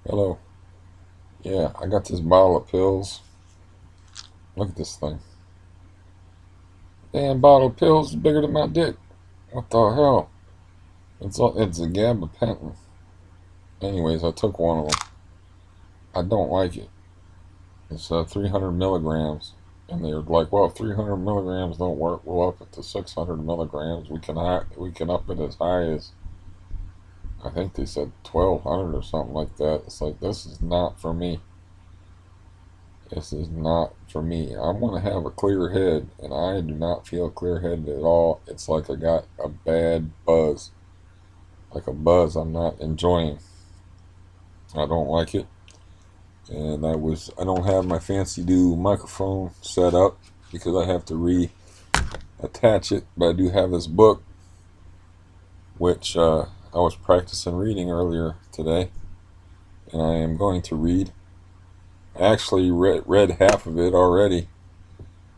Hello. Yeah, I got this bottle of pills. Look at this thing. Damn bottle of pills is bigger than my dick. What the hell? It's a Gabapentin. Anyways, I took one of them. I don't like it. It's 300 milligrams. And they're like, well, 300 milligrams don't work. We'll up it to 600 milligrams. We can up it as high as, I think they said 1200 or something like that. It's like, this is not for me. This is not for me. I want to have a clear head, and I do not feel clear headed at all. It's like I got a bad buzz. Like a buzz I'm not enjoying. I don't like it. And I don't have my fancy new microphone set up because I have to reattach it. But I do have this book, which I was practicing reading earlier today, and I am going to read. I actually read half of it already,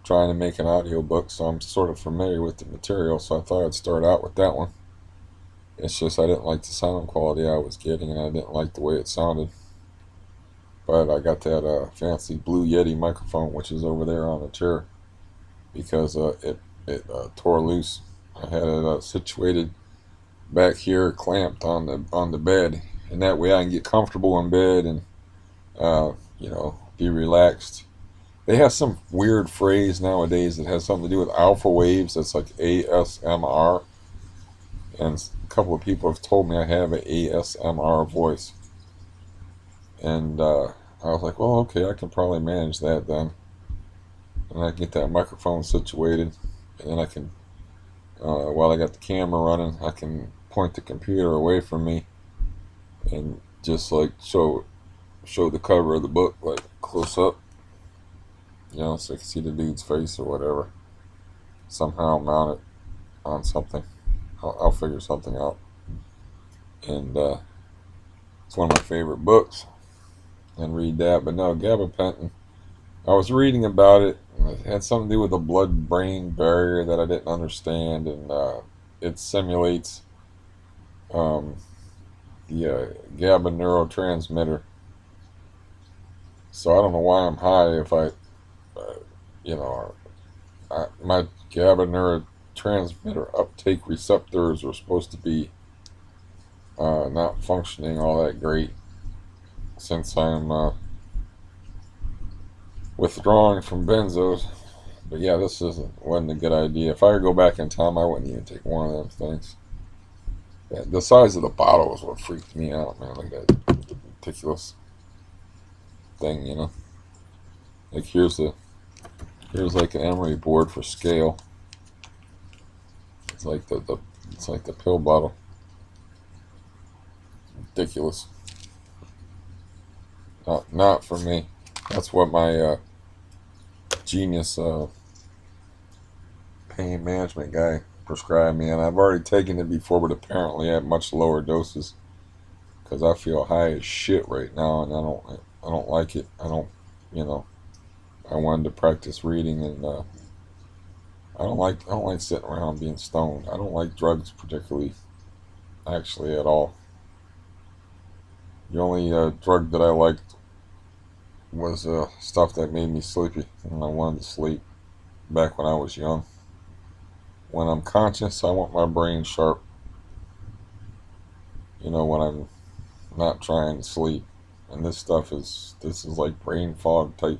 trying to make an audiobook, so I'm sort of familiar with the material, so I thought I'd start out with that one. It's just I didn't like the sound quality I was getting, and I didn't like the way it sounded. But I got that fancy Blue Yeti microphone, which is over there on the chair, because it tore loose. I had it situated back here, clamped on the bed, and that way I can get comfortable in bed and be relaxed. They have some weird phrase nowadays that has something to do with alpha waves. That's like ASMR. And a couple of people have told me I have an ASMR voice. And I was like, well, okay, I can probably manage that then. And I get that microphone situated. And then I can, while I got the camera running, I can point the computer away from me and just like show the cover of the book like close up. So I can see the dude's face or whatever. Somehow mount it on something. I'll figure something out. And it's one of my favorite books. And read that. But no, Gabapentin. I was reading about it. And it had something to do with the blood-brain barrier that I didn't understand. And it simulates the GABA neurotransmitter. So I don't know why I'm high if my GABA neurotransmitter uptake receptors are supposed to be not functioning all that great since I'm withdrawing from benzos. But yeah, wasn't a good idea. If I could go back in time, I wouldn't even take one of them things. Yeah, the size of the bottle is what freaked me out, man. Like that ridiculous thing. Like here's like an emery board for scale. It's like the pill bottle. Ridiculous. Not for me. That's what my genius pain management guy prescribed me, and I've already taken it before, but apparently at much lower doses because I feel high as shit right now, and I don't like it. I don't, I wanted to practice reading, and I don't like sitting around being stoned. I don't like drugs particularly, actually, at all. The only drug that I liked was stuff that made me sleepy, and I wanted to sleep back when I was young. When I'm conscious, I want my brain sharp. When I'm not trying to sleep. And this is like brain fog type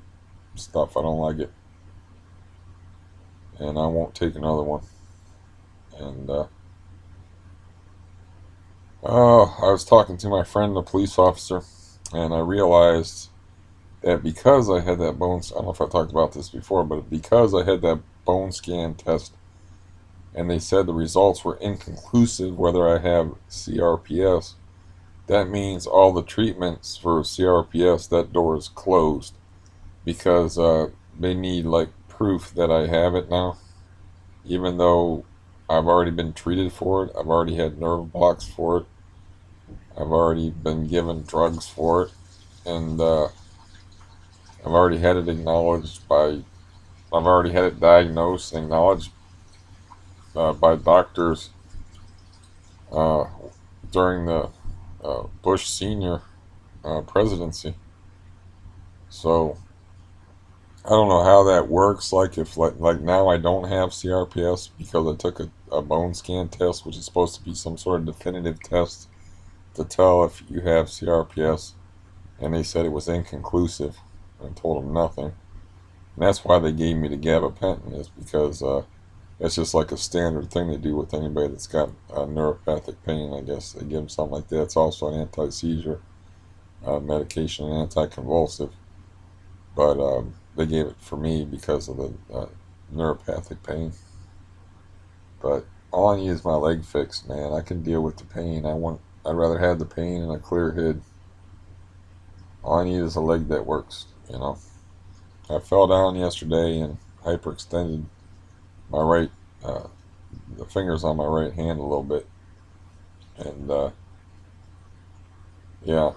stuff. I don't like it. And I won't take another one. And I was talking to my friend, the police officer, and I realized that because I had that I don't know if I talked about this before, but because I had that bone scan test, and they said the results were inconclusive whether I have CRPS, that means all the treatments for CRPS, that door is closed because they need like proof that I have it now, even though I've already been treated for it. I've already had nerve blocks for it. I've already been given drugs for it, and I've already had it I've already had it diagnosed and acknowledged by doctors uh, during the Bush Senior presidency. So I don't know how that works. Like if like now I don't have CRPS because I took a bone scan test, which is supposed to be some sort of definitive test to tell if you have CRPS, and they said it was inconclusive. I told them nothing, and that's why they gave me the gabapentin, is because it's just like a standard thing they do with anybody that's got neuropathic pain. I guess they give them something like that. It's also an anti-seizure medication, an anticonvulsive, but they gave it for me because of the neuropathic pain. But all I need is my leg fixed, man. I can deal with the pain. I'd rather have the pain and a clear head. All I need is a leg that works, you know. I fell down yesterday and hyperextended my right, uh, the fingers on my right hand a little bit. And, yeah.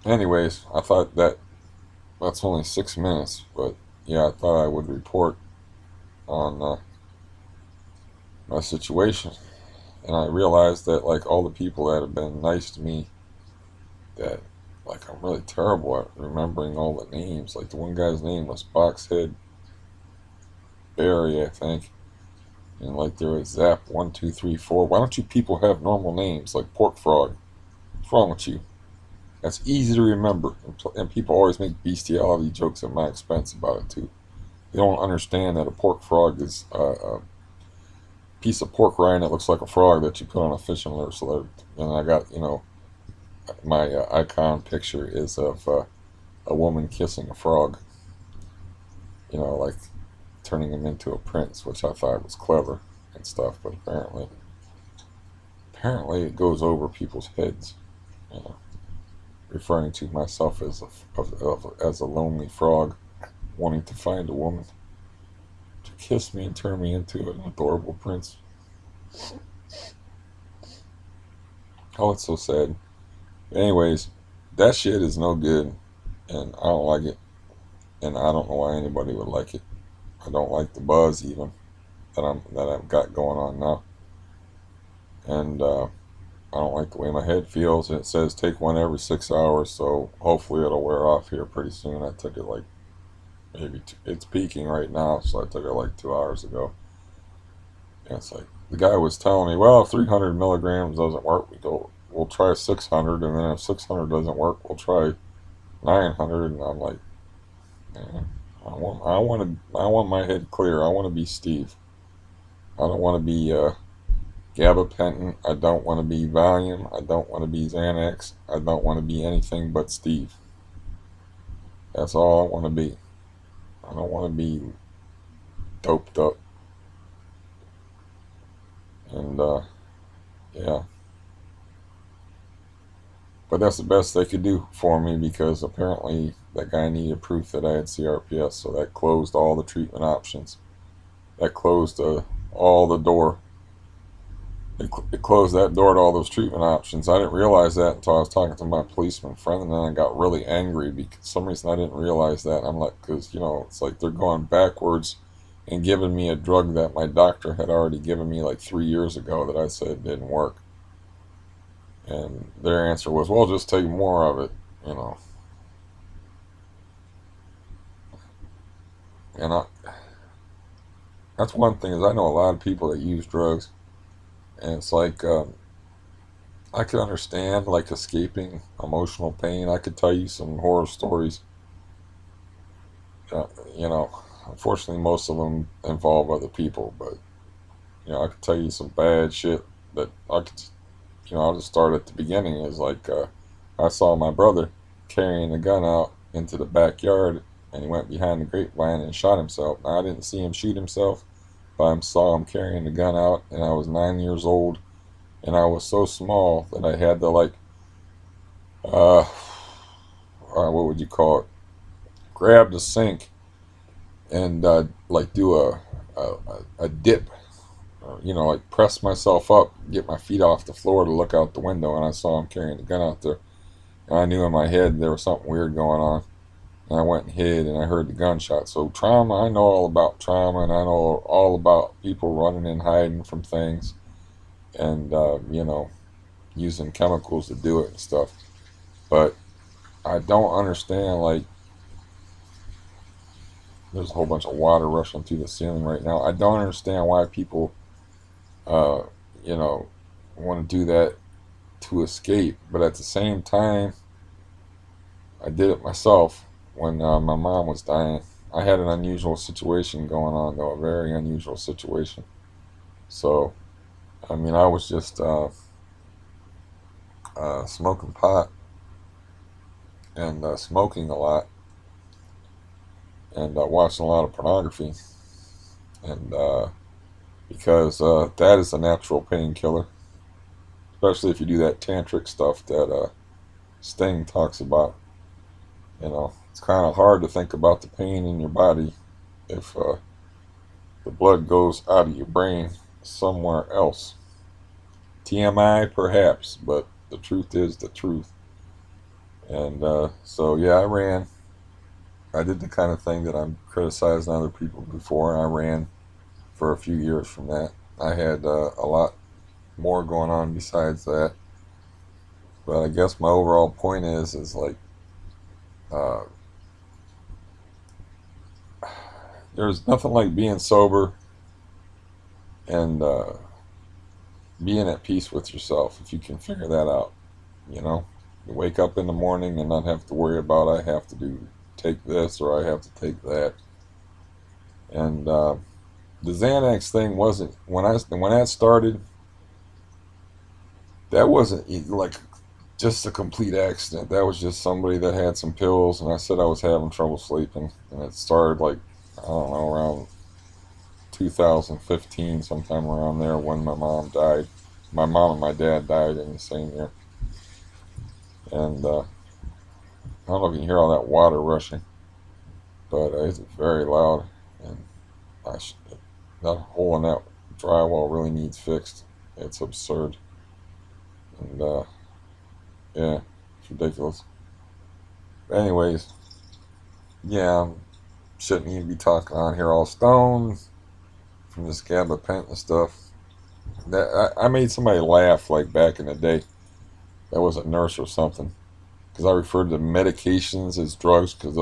Anyways, I thought that's only 6 minutes, but yeah, I thought I would report on my situation. And I realized that, like, all the people that have been nice to me, that, like, I'm really terrible at remembering all the names. Like, the one guy's name was Boxhead Barry, I think. And, like, there was Zap1234. Why don't you people have normal names, like Pork Frog? What's wrong with you? That's easy to remember. And people always make bestiality jokes at my expense about it, too. They don't understand that a pork frog is a piece of pork rind that looks like a frog that you put on a fishing lure. So, and I got, my icon picture is of a woman kissing a frog, like turning him into a prince, which I thought was clever and stuff, but apparently it goes over people's heads, you know, referring to myself as a lonely frog wanting to find a woman to kiss me and turn me into an adorable prince. Oh, it's so sad. Anyways, that shit is no good, and I don't like it, and I don't know why anybody would like it. I don't like the buzz even that I've got going on now, and I don't like the way my head feels. And it says take one every 6 hours, so hopefully it'll wear off here pretty soon. I took it like maybe it's peaking right now, so I took it like 2 hours ago. And it's like the guy was telling me, well, if 300 milligrams doesn't work, we'll try 600, and then if 600 doesn't work, we'll try 900. And I'm like, man, I want my head clear. I want to be Steve. I don't want to be Gabapentin. I don't want to be Valium. I don't want to be Xanax. I don't want to be anything but Steve. That's all I want to be. I don't want to be doped up. And yeah, but that's the best they could do for me, because apparently that guy needed proof that I had CRPS, so that closed all the treatment options. That closed all the door. It closed that door to all those treatment options. I didn't realize that until I was talking to my policeman friend, and then I got really angry because for some reason I didn't realize that. I'm like, because it's like they're going backwards and giving me a drug that my doctor had already given me like 3 years ago that I said didn't work. And their answer was, well, just take more of it. And that's one thing, is I know a lot of people that use drugs, and it's like I could understand like escaping emotional pain. I could tell you some horror stories. Uh, you know, Unfortunately, most of them involve other people, but I could tell you some bad shit that I could. I'll just start at the beginning. Is like I saw my brother carrying a gun out into the backyard, and he went behind the grapevine and shot himself. Now, I didn't see him shoot himself, but I saw him carrying the gun out, and I was 9 years old, and I was so small that I had to like, what would you call it? Grab the sink and like do a dip, like press myself up, get my feet off the floor to look out the window, and I saw him carrying the gun out there. And I knew in my head there was something weird going on. And I went and hid, and I heard the gunshot. So trauma, I know all about trauma, and I know all about people running and hiding from things, and using chemicals to do it and stuff. But I don't understand, like, there's a whole bunch of water rushing through the ceiling right now. I don't understand why people, uh, you know, want to do that to escape. But at the same time, I did it myself when my mom was dying. I had an unusual situation going on, though, a very unusual situation. So, I mean, I was just smoking pot and smoking a lot and watching a lot of pornography. And because that is a natural painkiller, especially if you do that tantric stuff that Sting talks about. You know, it's kind of hard to think about the pain in your body if the blood goes out of your brain somewhere else. TMI, perhaps, but the truth is the truth. And so, yeah, I ran. I did the kind of thing that I'm criticizing other people before, and I ran for a few years from that. I had a lot more going on besides that. But I guess my overall point is like, uh, there's nothing like being sober and being at peace with yourself if you can figure that out. You know, you wake up in the morning and not have to worry about I have to do take this or I have to take that. And the Xanax thing wasn't when that started. That wasn't like just a complete accident. That was just somebody that had some pills, and I said I was having trouble sleeping, and it started like I don't know around 2015, sometime around there when my mom died. My mom and my dad died in the same year, and I don't know if you can hear all that water rushing, but it's very loud, and that hole in that drywall really needs fixed. It's absurd, and yeah, it's ridiculous. But anyways, yeah, shouldn't even be talking on here all stoned from this Gabapentin stuff. That I made somebody laugh like back in the day. That was a nurse or something because I referred to medications as drugs because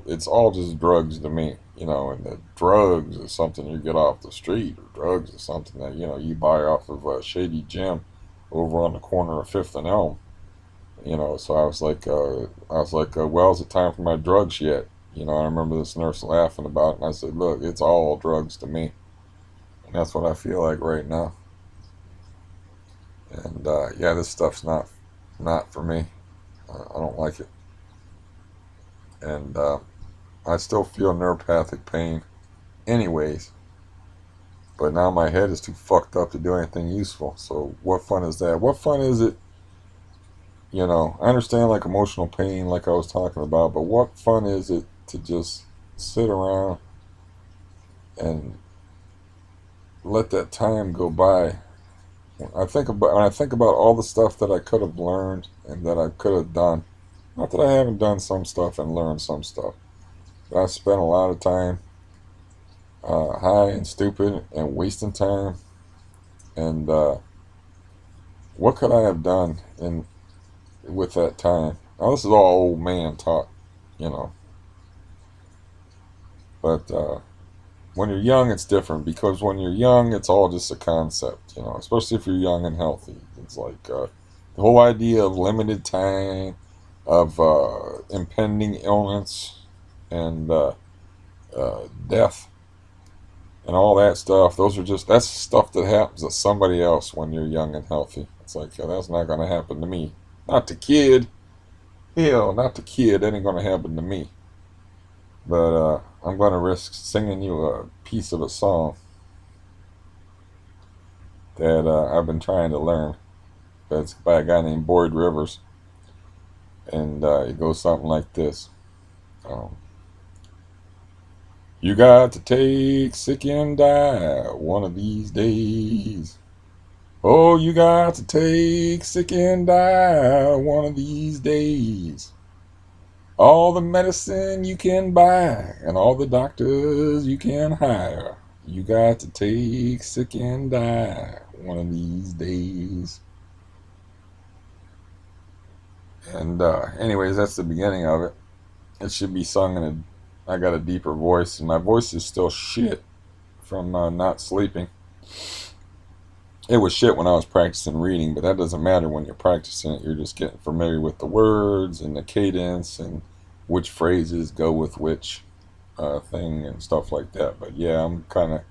it's all just drugs to me, you know. And the drugs is something you get off the street, or drugs is something that you buy off of a shady gym over on the corner of Fifth and Elm. You know, so well, is it time for my drugs yet? You know, I remember this nurse laughing about it, and I said, look, it's all drugs to me. And that's what I feel like right now. And yeah, this stuff's not for me. I don't like it. And I still feel neuropathic pain anyways. But now my head is too fucked up to do anything useful. So what fun is that? What fun is it? You know, I understand like emotional pain like I was talking about, but what fun is it to just sit around and let that time go by? When I think about all the stuff that I could have learned and that I could have done. Not that I haven't done some stuff and learned some stuff, but I spent a lot of time high and stupid and wasting time. And what could I have done in with that time? Now this is all old man talk, you know. But when you're young, it's different because when you're young, it's all just a concept, you know. Especially if you're young and healthy, it's like the whole idea of limited time, of impending illness, and death, and all that stuff. That's stuff that happens to somebody else when you're young and healthy. It's like that's not going to happen to me. Not the kid. Hell, not the kid. That ain't going to happen to me. But I'm going to risk singing you a piece of a song that I've been trying to learn. It's by a guy named Boyd Rivers, and it goes something like this. Um, you got to take sick and die one of these days. Oh, you got to take sick and die one of these days. All the medicine you can buy and all the doctors you can hire. You got to take sick and die one of these days. And anyways, that's the beginning of it. It should be sung in a. I got a deeper voice, and my voice is still shit from not sleeping. It was shit when I was practicing reading, but that doesn't matter when you're practicing it. You're just getting familiar with the words and the cadence and which phrases go with which thing and stuff like that. But yeah, I'm kind of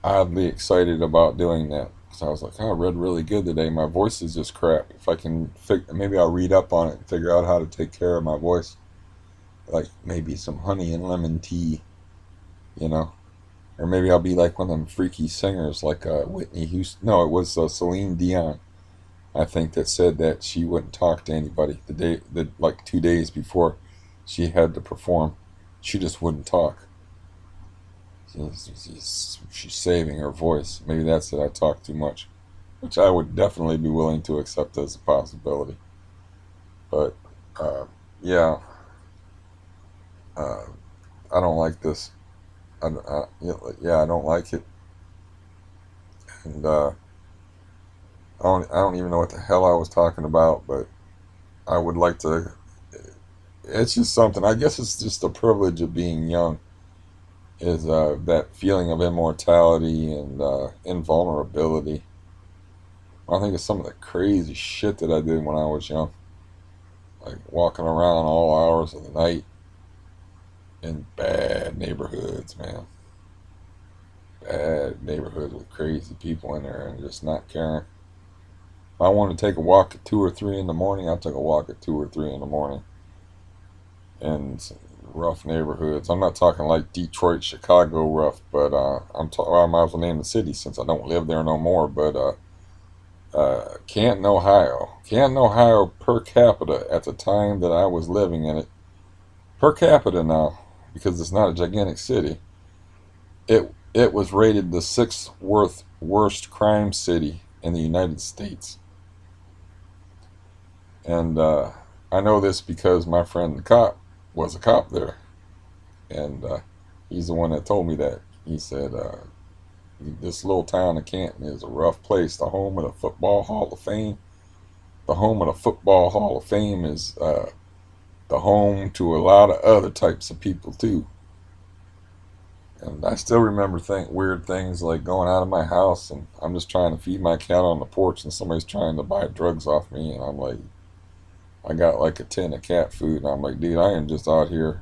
oddly excited about doing that. So I was like, oh, I read really good today. My voice is just crap. If I can, maybe I'll read up on it and figure out how to take care of my voice. Like maybe some honey and lemon tea, you know. Or maybe I'll be like one of them freaky singers like Whitney Houston. No, it was Celine Dion, I think, that said that she wouldn't talk to anybody like 2 days before she had to perform. She just wouldn't talk. She's saving her voice. Maybe that's it. I talk too much, which I would definitely be willing to accept as a possibility. But uh, yeah, uh, I don't like this. Yeah, I don't like it, and I don't even know what the hell I was talking about. But I would like to. It's just something. I guess it's just the privilege of being young. Is that feeling of immortality and invulnerability. I think it's some of the crazy shit that I did when I was young, like walking around all hours of the night in bad neighborhoods, man. Bad neighborhoods with crazy people in there and just not caring. If I wanted to take a walk at 2 or 3 in the morning, I took a walk at 2 or 3 in the morning in rough neighborhoods. I'm not talking like Detroit, Chicago rough, but well, I might as well name the city since I don't live there no more. But Canton, Ohio. Canton, Ohio per capita at the time that I was living in it, per capita now, because it's not a gigantic city, it was rated the sixth worst crime city in the United States. And I know this because my friend the cop was a cop there, and he's the one that told me that. He said this little town of Canton is a rough place. The home of the Football Hall of Fame. The home of the Football Hall of Fame is the home to a lot of other types of people too. And I still remember weird things like going out of my house and I'm just trying to feed my cat on the porch and somebody's trying to buy drugs off me and I'm like, I got like a tin of cat food and I'm like, dude, I am just out here,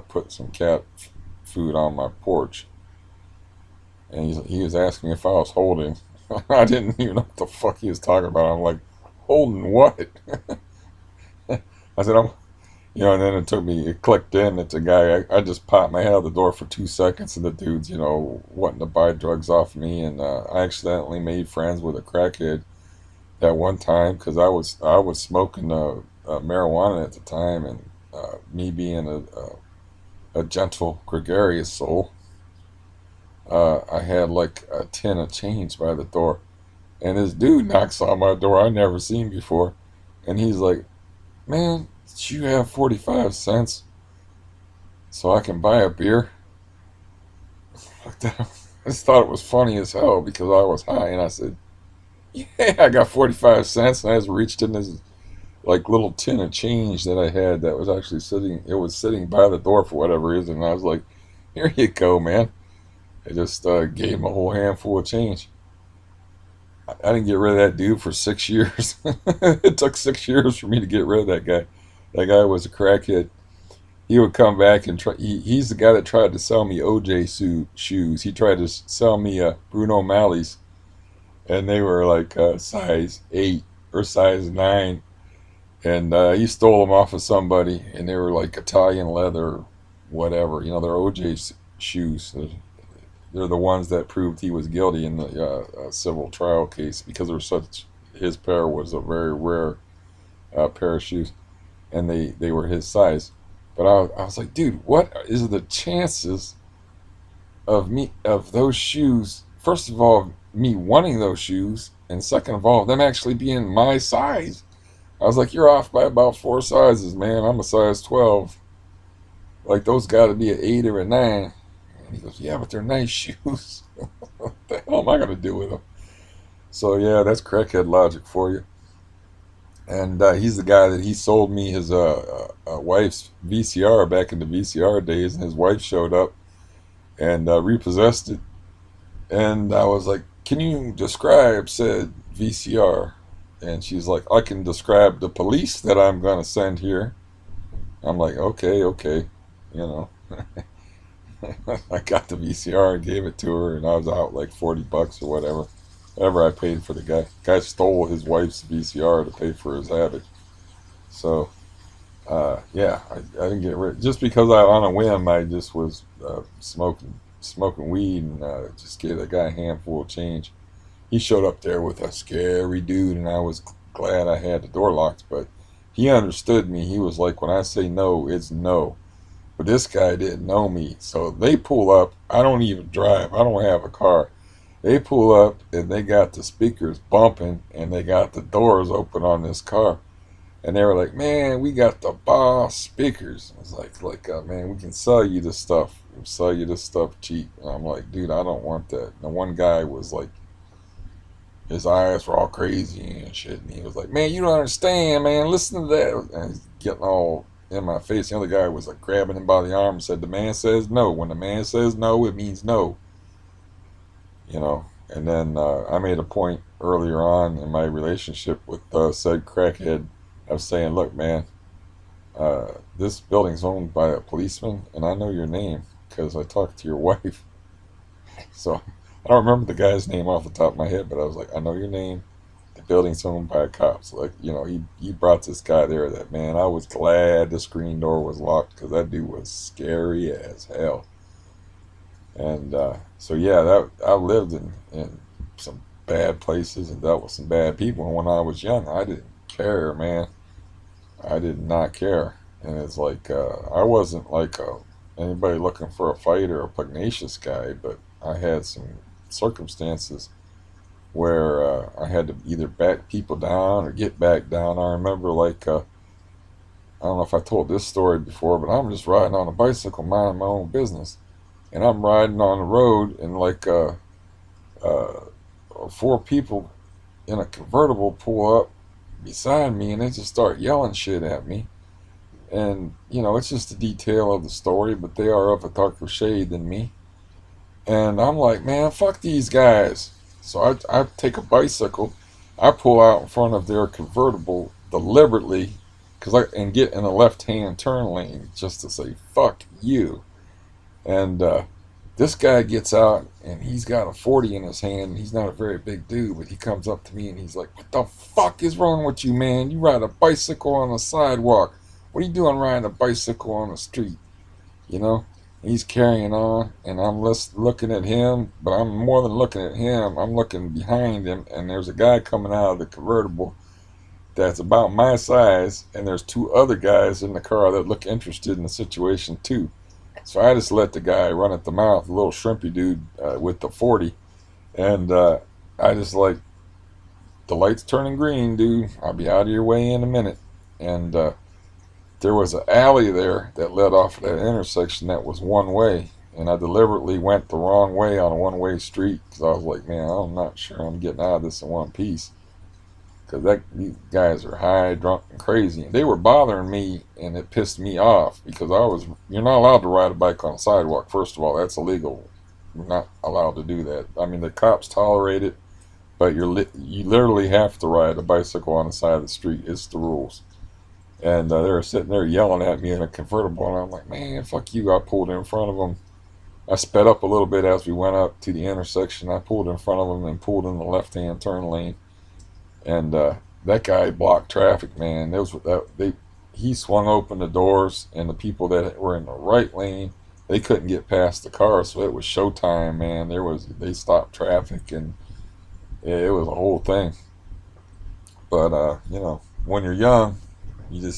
putting some cat food on my porch. And he was asking me if I was holding. I didn't even know what the fuck he was talking about. I'm like, holding what? I said, and then it clicked in that the guy, I just popped my head out the door for 2 seconds and the dude's, wanting to buy drugs off me. And I accidentally made friends with a crackhead that one time because I was smoking marijuana at the time. And me being a gentle, gregarious soul, I had like a tin of change by the door. And this dude knocks on my door I never seen before. And he's like, man, did you have 45 cents so I can buy a beer? Like that. I just thought it was funny as hell because I was high. And I said, yeah, I got 45 cents. And I just reached in this like little tin of change that I had that was actually sitting by the door for whatever reason. And I was like, here you go, man. I just gave him a whole handful of change. I didn't get rid of that dude for 6 years. It took 6 years for me to get rid of that guy. That guy was a crackhead. He would come back and try. He's the guy that tried to sell me OJ shoes. He tried to sell me Bruno Malley's, and they were like size 8 or size 9. And he stole them off of somebody, and they were like Italian leather, whatever. They're OJ shoes. They're the ones that proved he was guilty in the civil trial case because his pair was a very rare pair of shoes, and they were his size. But I was like, dude, what is the chances of those shoes? First of all, me wanting those shoes, and second of all, them actually being my size. I was like, you're off by about 4 sizes, man. I'm a size 12. Like those got to be an 8 or a 9. And he goes, yeah, but they're nice shoes. What the hell am I gonna do with them? So yeah, that's crackhead logic for you. And he's the guy that he sold me his wife's VCR back in the VCR days, and his wife showed up and repossessed it. And I was like, "Can you describe said VCR?" And she's like, "I can describe the police that I'm gonna send here." I'm like, "Okay, okay," you know. I got the VCR and gave it to her, and I was out like $40 or whatever I paid for the guy. Guy stole his wife's VCR to pay for his habit. So yeah, I didn't get rid just because I on a whim I just was smoking weed and just gave that guy a handful of change. He showed up there with a scary dude, and I was glad I had the door locked. But he understood me. He was like, when I say no, it's no. But this guy didn't know me, so they pull up. I don't even drive. I don't have a car. They pull up and they got the speakers bumping and they got the doors open on this car. And they were like, "Man, we got the boss speakers." I was like, man, we can sell you this stuff. We'll sell you this stuff cheap. And I'm like, dude, I don't want that. And the one guy was like, his eyes were all crazy and shit. And he was like, "Man, you don't understand, man. Listen to that." And he's getting all in my face. The other guy was like grabbing him by the arm and said, "The man says no. When the man says no, it means no." You know. And then I made a point earlier on in my relationship with said crackhead of saying, "Look, man, this building's owned by a policeman, and I know your name because I talked to your wife." So I don't remember the guy's name off the top of my head, but I was like, "I know your name. The building's owned by a cop." So like, you know, he brought this guy there. That man, I was glad the screen door was locked because that dude was scary as hell. And so yeah, that I lived in some bad places and dealt with some bad people. And when I was young, I didn't care, man. I did not care. And it's like I wasn't like anybody looking for a fight or a pugnacious guy, but I had some circumstances where I had to either back people down or get back down. I remember like I don't know if I told this story before, but I'm just riding on a bicycle, minding my own business, and I'm riding on the road, and like uh, four people in a convertible pull up beside me, and they just start yelling shit at me. And you know, it's just a detail of the story, but they are of a darker shade than me. And I'm like, man, fuck these guys. So I take a bicycle, I pull out in front of their convertible deliberately, and get in a left-hand turn lane just to say fuck you. And this guy gets out and he's got a 40 in his hand. He's not a very big dude, but he comes up to me and he's like, "What the fuck is wrong with you, man? You ride a bicycle on the sidewalk. What are you doing riding a bicycle on the street?" You know? He's carrying on, and I'm looking at him, but I'm more than looking at him. I'm looking behind him, and there's a guy coming out of the convertible that's about my size, and there's two other guys in the car that look interested in the situation too. So I just let the guy run at the mouth, the little shrimpy dude with the 40, and I just like, "The light's turning green, dude. I'll be out of your way in a minute." And there was an alley there that led off of that intersection that was one way, and I deliberately went the wrong way on a one-way street because I was like, "Man, I'm not sure I'm getting out of this in one piece." Because these guys are high, drunk, and crazy, and they were bothering me, and it pissed me off because you're not allowed to ride a bike on the sidewalk. First of all, that's illegal. You're not allowed to do that. I mean, the cops tolerate it, but you literally have to ride a bicycle on the side of the street. It's the rules. And they were sitting there yelling at me in a convertible, and I'm like, "Man, fuck you." I pulled in front of them. I sped up a little bit as we went up to the intersection. I pulled in front of them and pulled in the left-hand turn lane. And that guy blocked traffic, man. He swung open the doors, and the people that were in the right lane, they couldn't get past the car, so it was showtime, man. They stopped traffic, and it was a whole thing. But you know, when you're young, you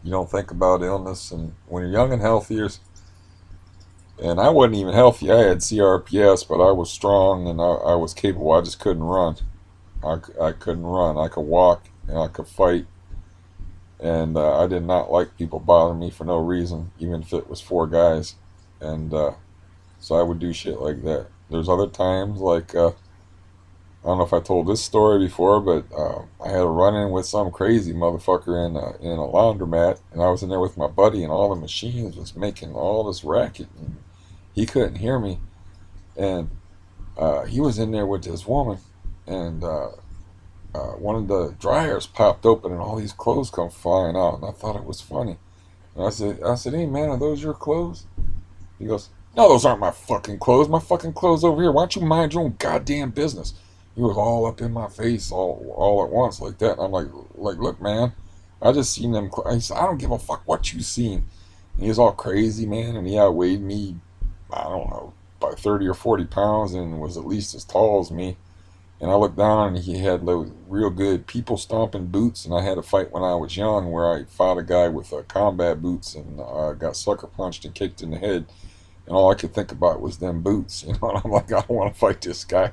don't think about illness, and when you're young and healthy, and I wasn't even healthy. I had CRPS, but I was strong and I was capable. I just couldn't run. I couldn't run. I could walk and I could fight, and I did not like people bothering me for no reason, even if it was four guys. And so I would do shit like that. There's other times like I don't know if I told this story before, but I had a run-in with some crazy motherfucker in a laundromat, and I was in there with my buddy, and all the machines was making all this racket, and he couldn't hear me, and he was in there with this woman, and one of the dryers popped open, and all these clothes come flying out, and I thought it was funny, and I said, hey man, are those your clothes? He goes, no, those aren't my fucking clothes. My fucking clothes over here. Why don't you mind your own goddamn business? He was all up in my face all at once like that. And I'm like, look, man, I just seen them. He said, I don't give a fuck what you seen. And he was all crazy, man, and he outweighed me, I don't know, by 30 or 40 pounds and was at least as tall as me. And I looked down and he had those real good people stomping boots. And I had a fight when I was young where I fought a guy with combat boots and got sucker punched and kicked in the head. And all I could think about was them boots. You know, and I'm like, I don't want to fight this guy.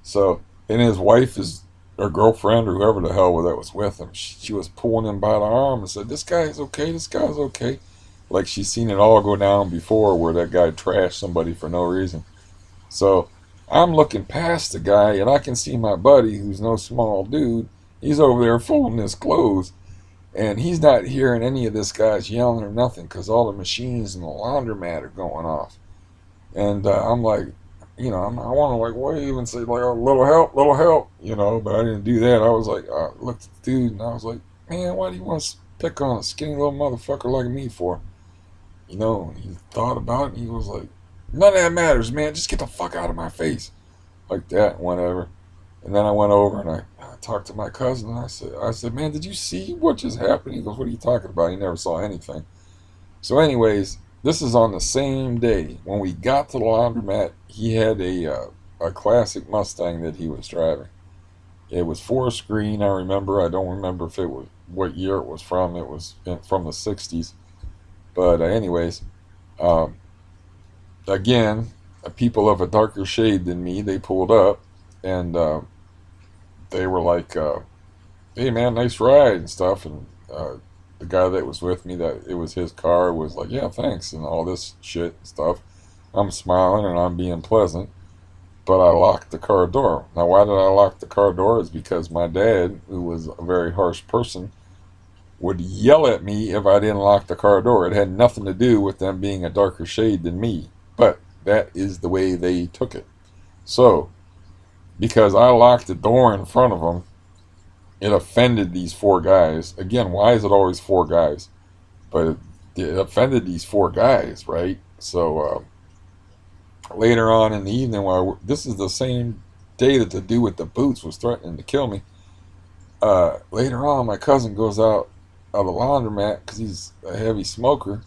So, and his wife is, or girlfriend, or whoever the hell that was with him, she was pulling him by the arm and said, this guy's okay, this guy's okay. Like she's seen it all go down before where that guy trashed somebody for no reason. So I'm looking past the guy and I can see my buddy, who's no small dude. He's over there folding his clothes. And he's not hearing any of this guy's yelling or nothing because all the machines in the laundromat are going off. And I'm like, you know, I want to like wave and say like, oh, little help, you know, but I didn't do that. I was like, I looked at the dude and I was like, man, why do you want to pick on a skinny little motherfucker like me for? You know, and he thought about it and he was like, none of that matters, man. Just get the fuck out of my face. Like that, whatever. And then I went over and I talked to my cousin and I said, man, did you see what just happened? He goes, what are you talking about? He never saw anything. So anyways, this is on the same day. When we got to the laundromat, he had a classic Mustang that he was driving. It was four screen, I remember. I don't remember if it was what year it was from. It was from the 60s. But anyways, um, again, people of a darker shade than me, they pulled up and they were like, hey man, nice ride and stuff. And the guy that was with me, that it was his car, was like, yeah, thanks, and all this shit and stuff. I'm smiling and I'm being pleasant, but I locked the car door. Now, why did I lock the car door? Is because my dad, who was a very harsh person, would yell at me if I didn't lock the car door. It had nothing to do with them being a darker shade than me, but that is the way they took it. So, because I locked the door in front of them, it offended these four guys. Again, why is it always four guys? But it offended these four guys, right? So later on in the evening, while this is the same day that the dude with the boots was threatening to kill me. Later on, my cousin goes out of the laundromat because he's a heavy smoker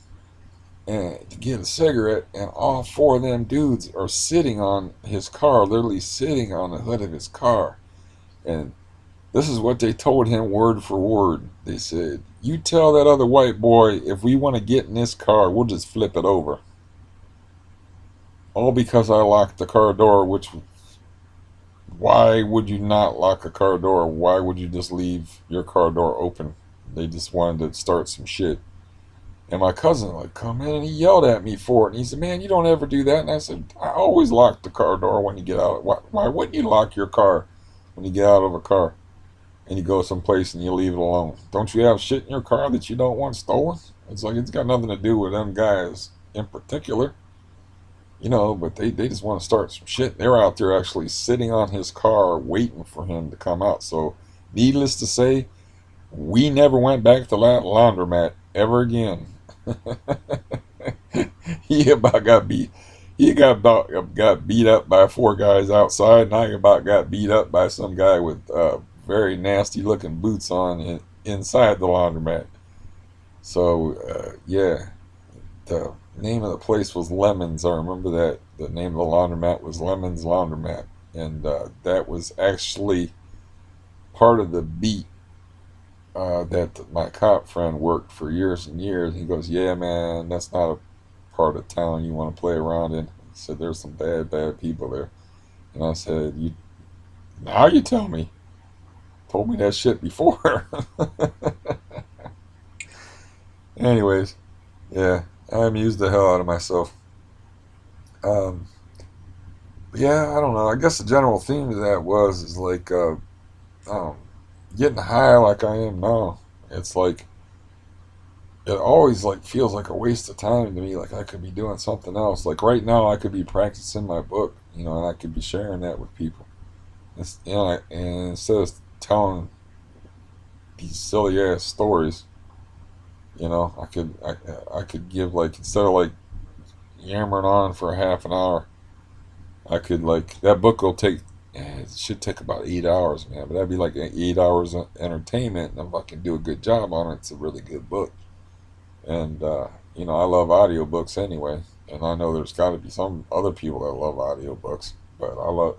and to get a cigarette, and all four of them dudes are sitting on his car, literally sitting on the hood of his car, and this is what they told him word for word. They said, you tell that other white boy if we want to get in this car, we'll just flip it over. All because I locked the car door, which, why would you not lock a car door? Why would you just leave your car door open? They just wanted to start some shit. And my cousin like come in and he yelled at me for it. And he said, man, you don't ever do that. And I said, I always lock the car door when you get out. Why wouldn't you lock your car when you get out of a car? And you go someplace and you leave it alone. Don't you have shit in your car that you don't want stolen? It's like it's got nothing to do with them guys in particular, you know, but they just want to start some shit. They're out there actually sitting on his car waiting for him to come out. So needless to say, we never went back to that laundromat ever again. He about got beat. He got beat up by four guys outside, and I about got beat up by some guy with very nasty looking boots on inside the laundromat. So yeah, the name of the place was Lemons. I remember that the name of the laundromat was Lemons Laundromat, and that was actually part of the beat that my cop friend worked for years and years. He goes, yeah, man, that's not a part of town you want to play around in. He said, there's some bad people there. And I said, you now you tell me. Told me that shit before. Anyways, yeah, I amused the hell out of myself. Um, Yeah, I don't know. I guess the general theme of that is like um, getting high like I am now. It's like it always like feels like a waste of time to me. Like I could be doing something else. Like right now, I could be practicing my book, and I could be sharing that with people. And instead of telling these silly ass stories, I could give like instead of like yammering on for a half an hour, I could like that book will take. It should take about 8 hours, man. But that'd be like 8 hours of entertainment, and if I can do a good job on it, it's a really good book. And I love audiobooks anyway, and I know there's got to be some other people that love audiobooks, but I love,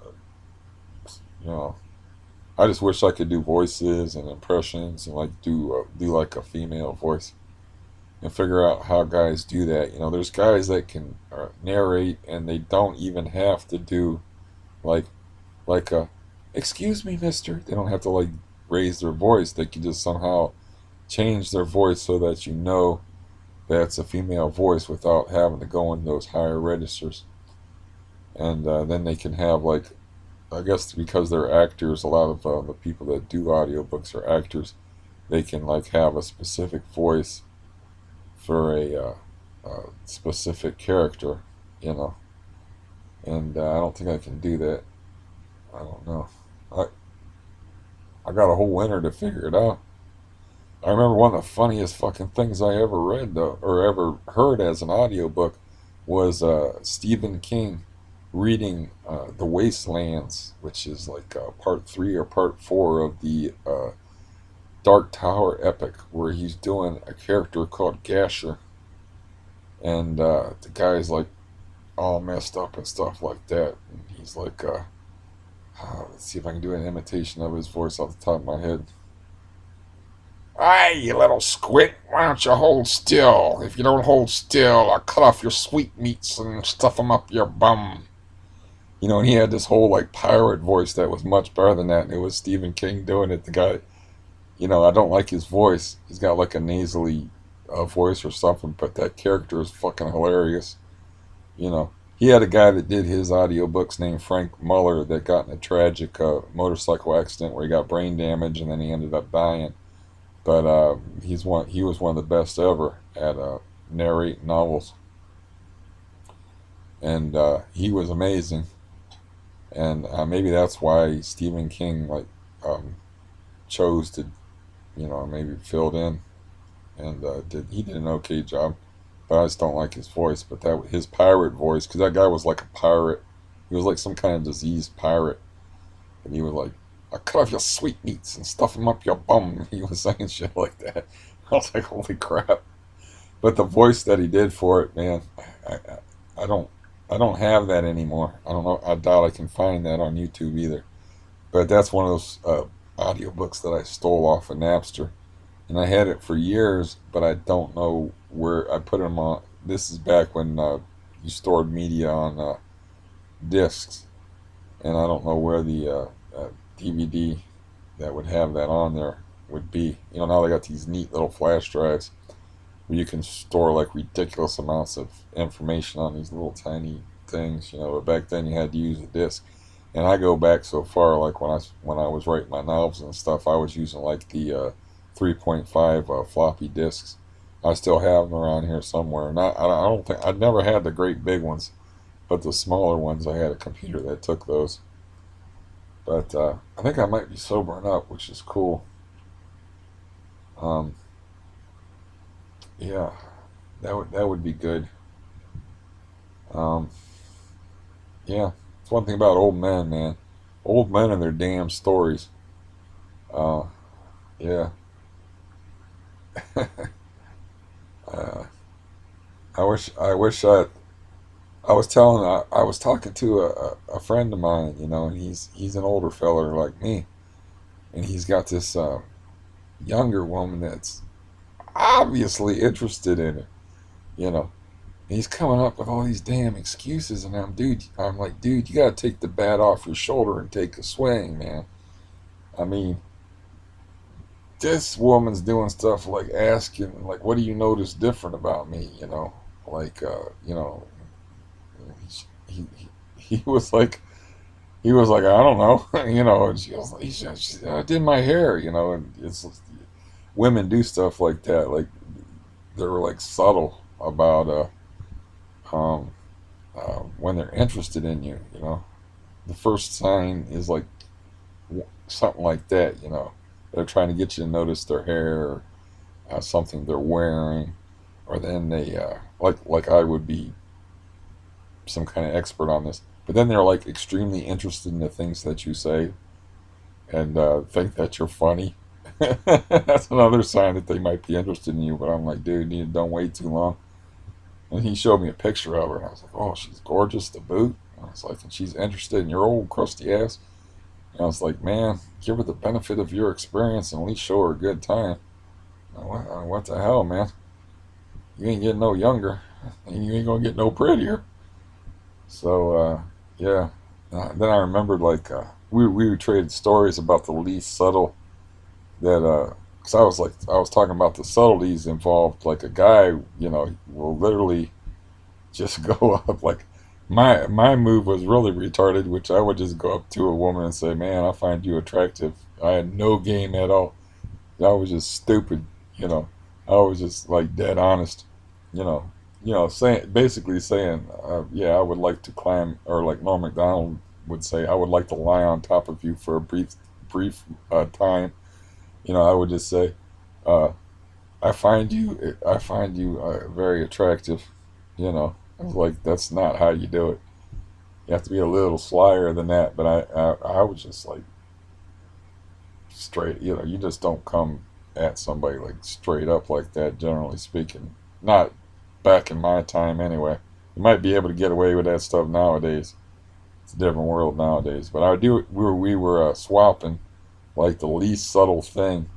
you know, I just wish I could do voices and impressions and like do like a female voice and figure out how guys do that. There's guys that can narrate and they don't even have to do like like a excuse me, mister. They don't have to like raise their voice. They can just somehow change their voice so that that's a female voice without having to go in those higher registers. And then they can have like, I guess because they're actors, a lot of the people that do audiobooks are actors. They can like have a specific voice for a specific character, you know. And I don't think I can do that. I don't know. I I got a whole winter to figure it out. I remember one of the funniest fucking things I ever read though, or ever heard as an audiobook was Stephen King reading The Wastelands, which is like part three or part four of the Dark Tower epic, where he's doing a character called Gasher, and the guy's like all messed up and stuff like that, and he's like, let's see if I can do an imitation of his voice off the top of my head. Hey, you little squid, why don't you hold still? If you don't hold still, I'll cut off your sweetmeats and stuff them up your bum. And he had this whole like pirate voice that was much better than that, and it was Stephen King doing it. The guy, I don't like his voice. He's got like a nasally voice or something, but that character is fucking hilarious. He had a guy that did his audiobooks named Frank Muller that got in a tragic motorcycle accident where he got brain damage and then he ended up dying. But he was one of the best ever at narrating novels, and he was amazing. And maybe that's why Stephen King like chose to, maybe filled in and he did an okay job. But I just don't like his voice. But that his pirate voice, because that guy was like a pirate. He was like some kind of diseased pirate, and he was like, "I cut off your sweetmeats and stuff them up your bum." He was saying shit like that. I was like, "Holy crap!" But the voice that he did for it, man, I, I, I don't, I don't have that anymore. I don't know. I doubt I can find that on YouTube either. But that's one of those audiobooks that I stole off of Napster, and I had it for years, but I don't know where I put them on. This is back when you stored media on discs, and I don't know where the DVD that would have that on there would be. Now they got these neat little flash drives where you can store like ridiculous amounts of information on these little tiny things. But back then you had to use a disc. And I go back so far, like when I was writing my novels and stuff, I was using like the 3.5 floppy disks. I still have them around here somewhere. And I don't think I'd never had the great big ones, but the smaller ones, I had a computer that took those. But I think I might be sobering up, which is cool. Um, yeah, that would be good. Um, yeah, it's one thing about old men, man. Old men and their damn stories. Uh, yeah. uh, I was telling, I was talking to a friend of mine, and he's an older feller like me, and he's got this younger woman that's obviously interested in it, you know. And he's coming up with all these damn excuses, and I'm like, dude, you gotta take the bat off your shoulder and take a swing, man. I mean, this woman's doing stuff like asking, like, what do you notice different about me, like, he was like he was like, I don't know, and she was like, I did my hair, and it's women do stuff like that, like they're like subtle about um, when they're interested in you, the first sign is like something like that, they're trying to get you to notice their hair, or something they're wearing, or then they like I would be some kind of expert on this, but then they're like extremely interested in the things that you say, and think that you're funny. That's another sign that they might be interested in you. But I'm like, dude, you don't wait too long. And he showed me a picture of her, and I was like, oh, she's gorgeous to boot. And I was like, and she's interested in your old crusty ass. And I was like, man, give her the benefit of your experience and at least show her a good time. What the hell, man? You ain't getting no younger, and you ain't gonna get no prettier. So, yeah. Then I remembered, like, we traded stories about the least subtle that, because I was talking about the subtleties involved. Like, a guy, will literally just go up. Like, my move was really retarded, which I would just go up to a woman and say, man, I find you attractive. I had no game at all. I was just stupid, you know. I was just like dead honest, you know. Saying basically saying, yeah, I would like to climb, or like Norm Macdonald would say, I would like to lie on top of you for a brief time. I would just say, uh, I find you very attractive. I was like, that's not how you do it. You have to be a little slyer than that. But I was just like straight. You just don't come at somebody like straight up like that. Generally speaking, not back in my time anyway. You might be able to get away with that stuff nowadays. It's a different world nowadays. But we were swapping like the least subtle thing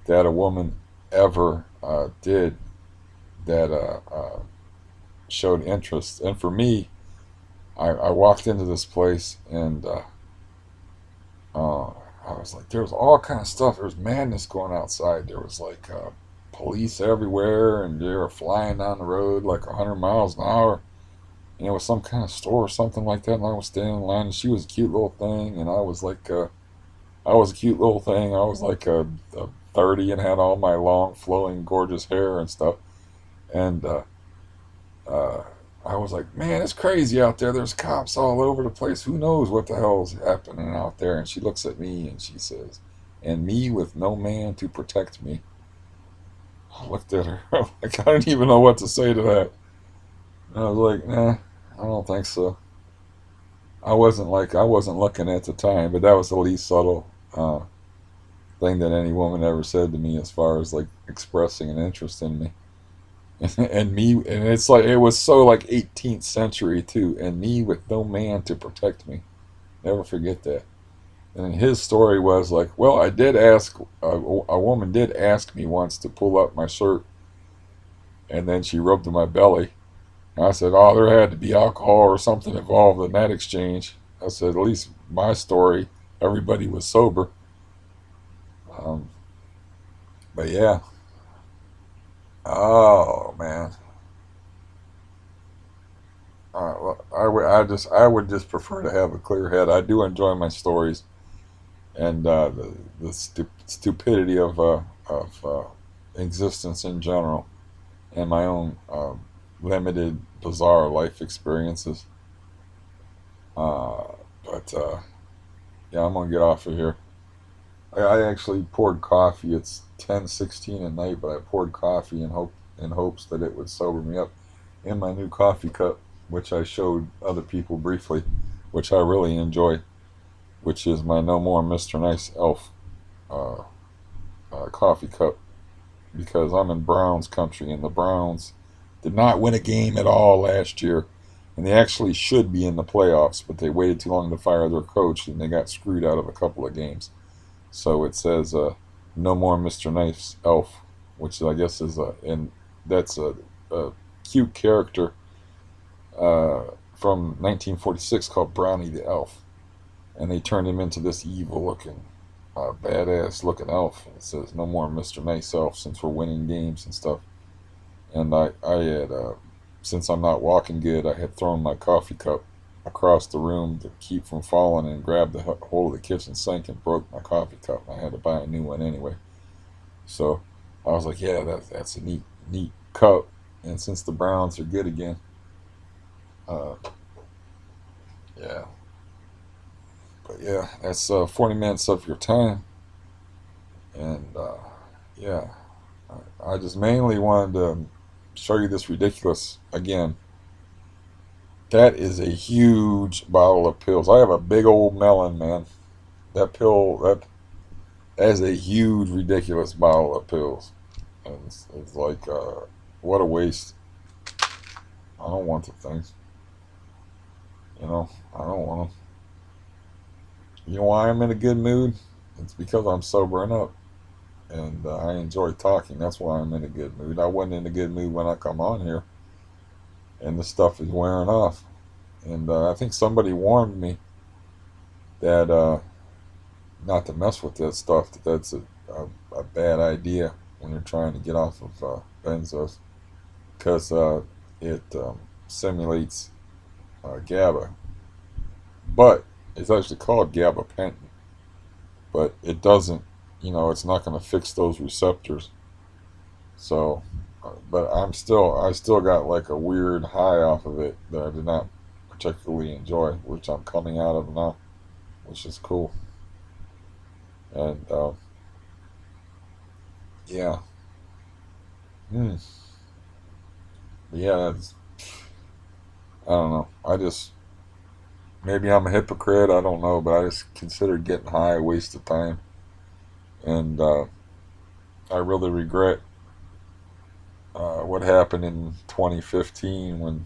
that a woman ever did that showed interest. And for me, I walked into this place, and I was like, there was all kind of stuff. There was madness going outside. There was like police everywhere, and they were flying down the road like 100 miles an hour. And it was some kind of store or something like that. And I was standing in line, and she was a cute little thing, and I was like, I was a cute little thing. I was like a 30 and had all my long, flowing, gorgeous hair and stuff. And uh, I was like, man, it's crazy out there. There's cops all over the place. Who knows what the hell's happening out there? And she looks at me and she says, and me with no man to protect me. I looked at her. Like, I didn't even know what to say to that. And I was like, nah, I don't think so. I wasn't looking at the time, but that was the least subtle thing that any woman ever said to me as far as like expressing an interest in me. And me, and it's like it was so like 18th century too, and me with no man to protect me. Never forget that. And his story was like, well, I did ask, a woman did ask me once to pull up my shirt, and then she rubbed my belly. And I said, oh, there had to be alcohol or something involved in that exchange. I said, at least my story, everybody was sober. Um, but yeah, oh man, well, I would just prefer to have a clear head. I do enjoy my stories, and the stupidity of existence in general, and my own limited, bizarre life experiences. But yeah, I'm gonna get off of here. I actually poured coffee. It's 10:16 at night, but I poured coffee in hopes that it would sober me up in my new coffee cup, which I showed other people briefly, which I really enjoy, which is my No More Mr. Nice Elf uh, coffee cup, because I'm in Browns country, and the Browns did not win a game at all last year, and they actually should be in the playoffs, but they waited too long to fire their coach, and they got screwed out of a couple of games. So it says, "No More Mr. Nice Elf," which I guess is and that's a cute character from 1946 called Brownie the Elf, and they turned him into this evil-looking, badass-looking elf. And it says, "No more Mr. Nice Elf," since we're winning games and stuff. And I had, since I'm not walking good, I had thrown my coffee cup across the room to keep from falling and grabbed the hold of the kitchen sink and broke my coffee cup. I had to buy a new one anyway. So I was like, yeah, that's a neat cup. And since the Browns are good again, uh, yeah. But yeah, that's 40 minutes of your time. And yeah, I just mainly wanted to show you this ridiculous again. That is a huge bottle of pills. I have a big old melon, man. That is a huge, ridiculous bottle of pills. And it's like, what a waste. I don't want the things. I don't want them. You know why I'm in a good mood? It's because I'm sobering up. And I enjoy talking. That's why I'm in a good mood. I wasn't in a good mood when I come on here. And the stuff is wearing off. And I think somebody warned me that not to mess with that stuff. That's a bad idea when you're trying to get off of benzos, because it simulates GABA, but it's actually called Gabapentin, but it doesn't. It's not going to fix those receptors. So, but I still got like a weird high off of it that I did not particularly enjoy, which I'm coming out of now, which is cool. And yeah, mm, yeah, I don't know. Maybe I'm a hypocrite. I don't know, but I just consider getting high a waste of time, and I really regret what happened in 2015 when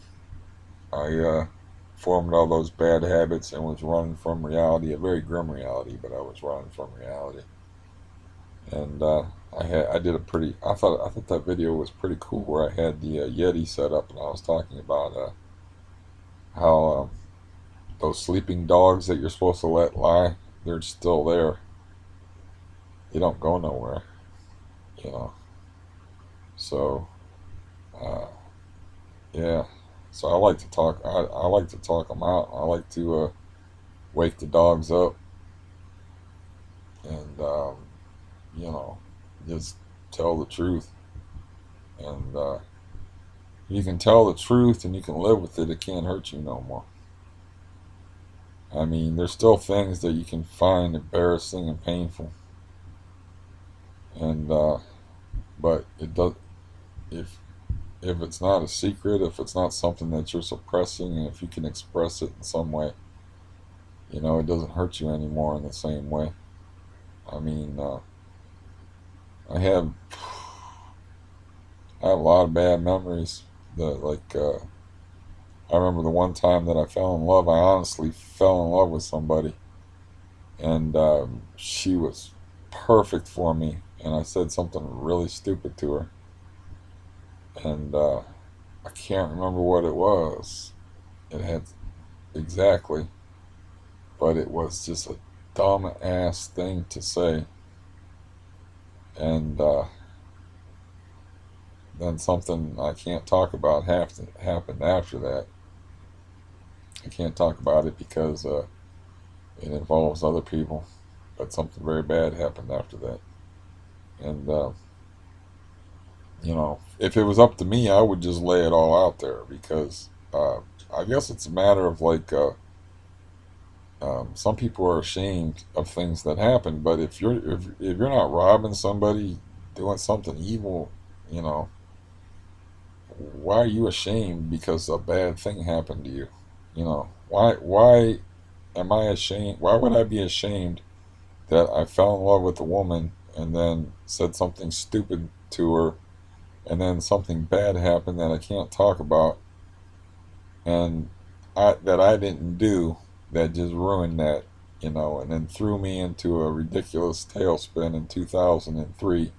I formed all those bad habits and was running from reality, a very grim reality, but I was running from reality. And I did a pretty. I thought that video was pretty cool where I had the Yeti set up and I was talking about how those sleeping dogs that you're supposed to let lie, they're still there. They don't go nowhere, you know. So uh, yeah. So I like to talk. I like to talk them out. I like to wake the dogs up and you know just tell the truth. And you can tell the truth and you can live with it. It can't hurt you no more. I mean, there's still things that you can find embarrassing and painful, and but it does if it's not a secret, if it's not something that you're suppressing, and if you can express it in some way, it doesn't hurt you anymore in the same way. I mean, I have I have a lot of bad memories that like I remember the one time that I fell in love. I honestly fell in love with somebody, and she was perfect for me. And I said something really stupid to her, and I can't remember what it was. It had exactly, but it was just a dumb ass thing to say. And then something I can't talk about happened after that. I can't talk about it because it involves other people, but something very bad happened after that. And if it was up to me, I would just lay it all out there because I guess it's a matter of like some people are ashamed of things that happen, but if you're not robbing somebody, doing something evil, you know, why are you ashamed because a bad thing happened to you? Why am I ashamed? Why would I be ashamed that I fell in love with a woman and then said something stupid to her, and then something bad happened that I can't talk about, and that I didn't do, that just ruined that, and then threw me into a ridiculous tailspin in 2003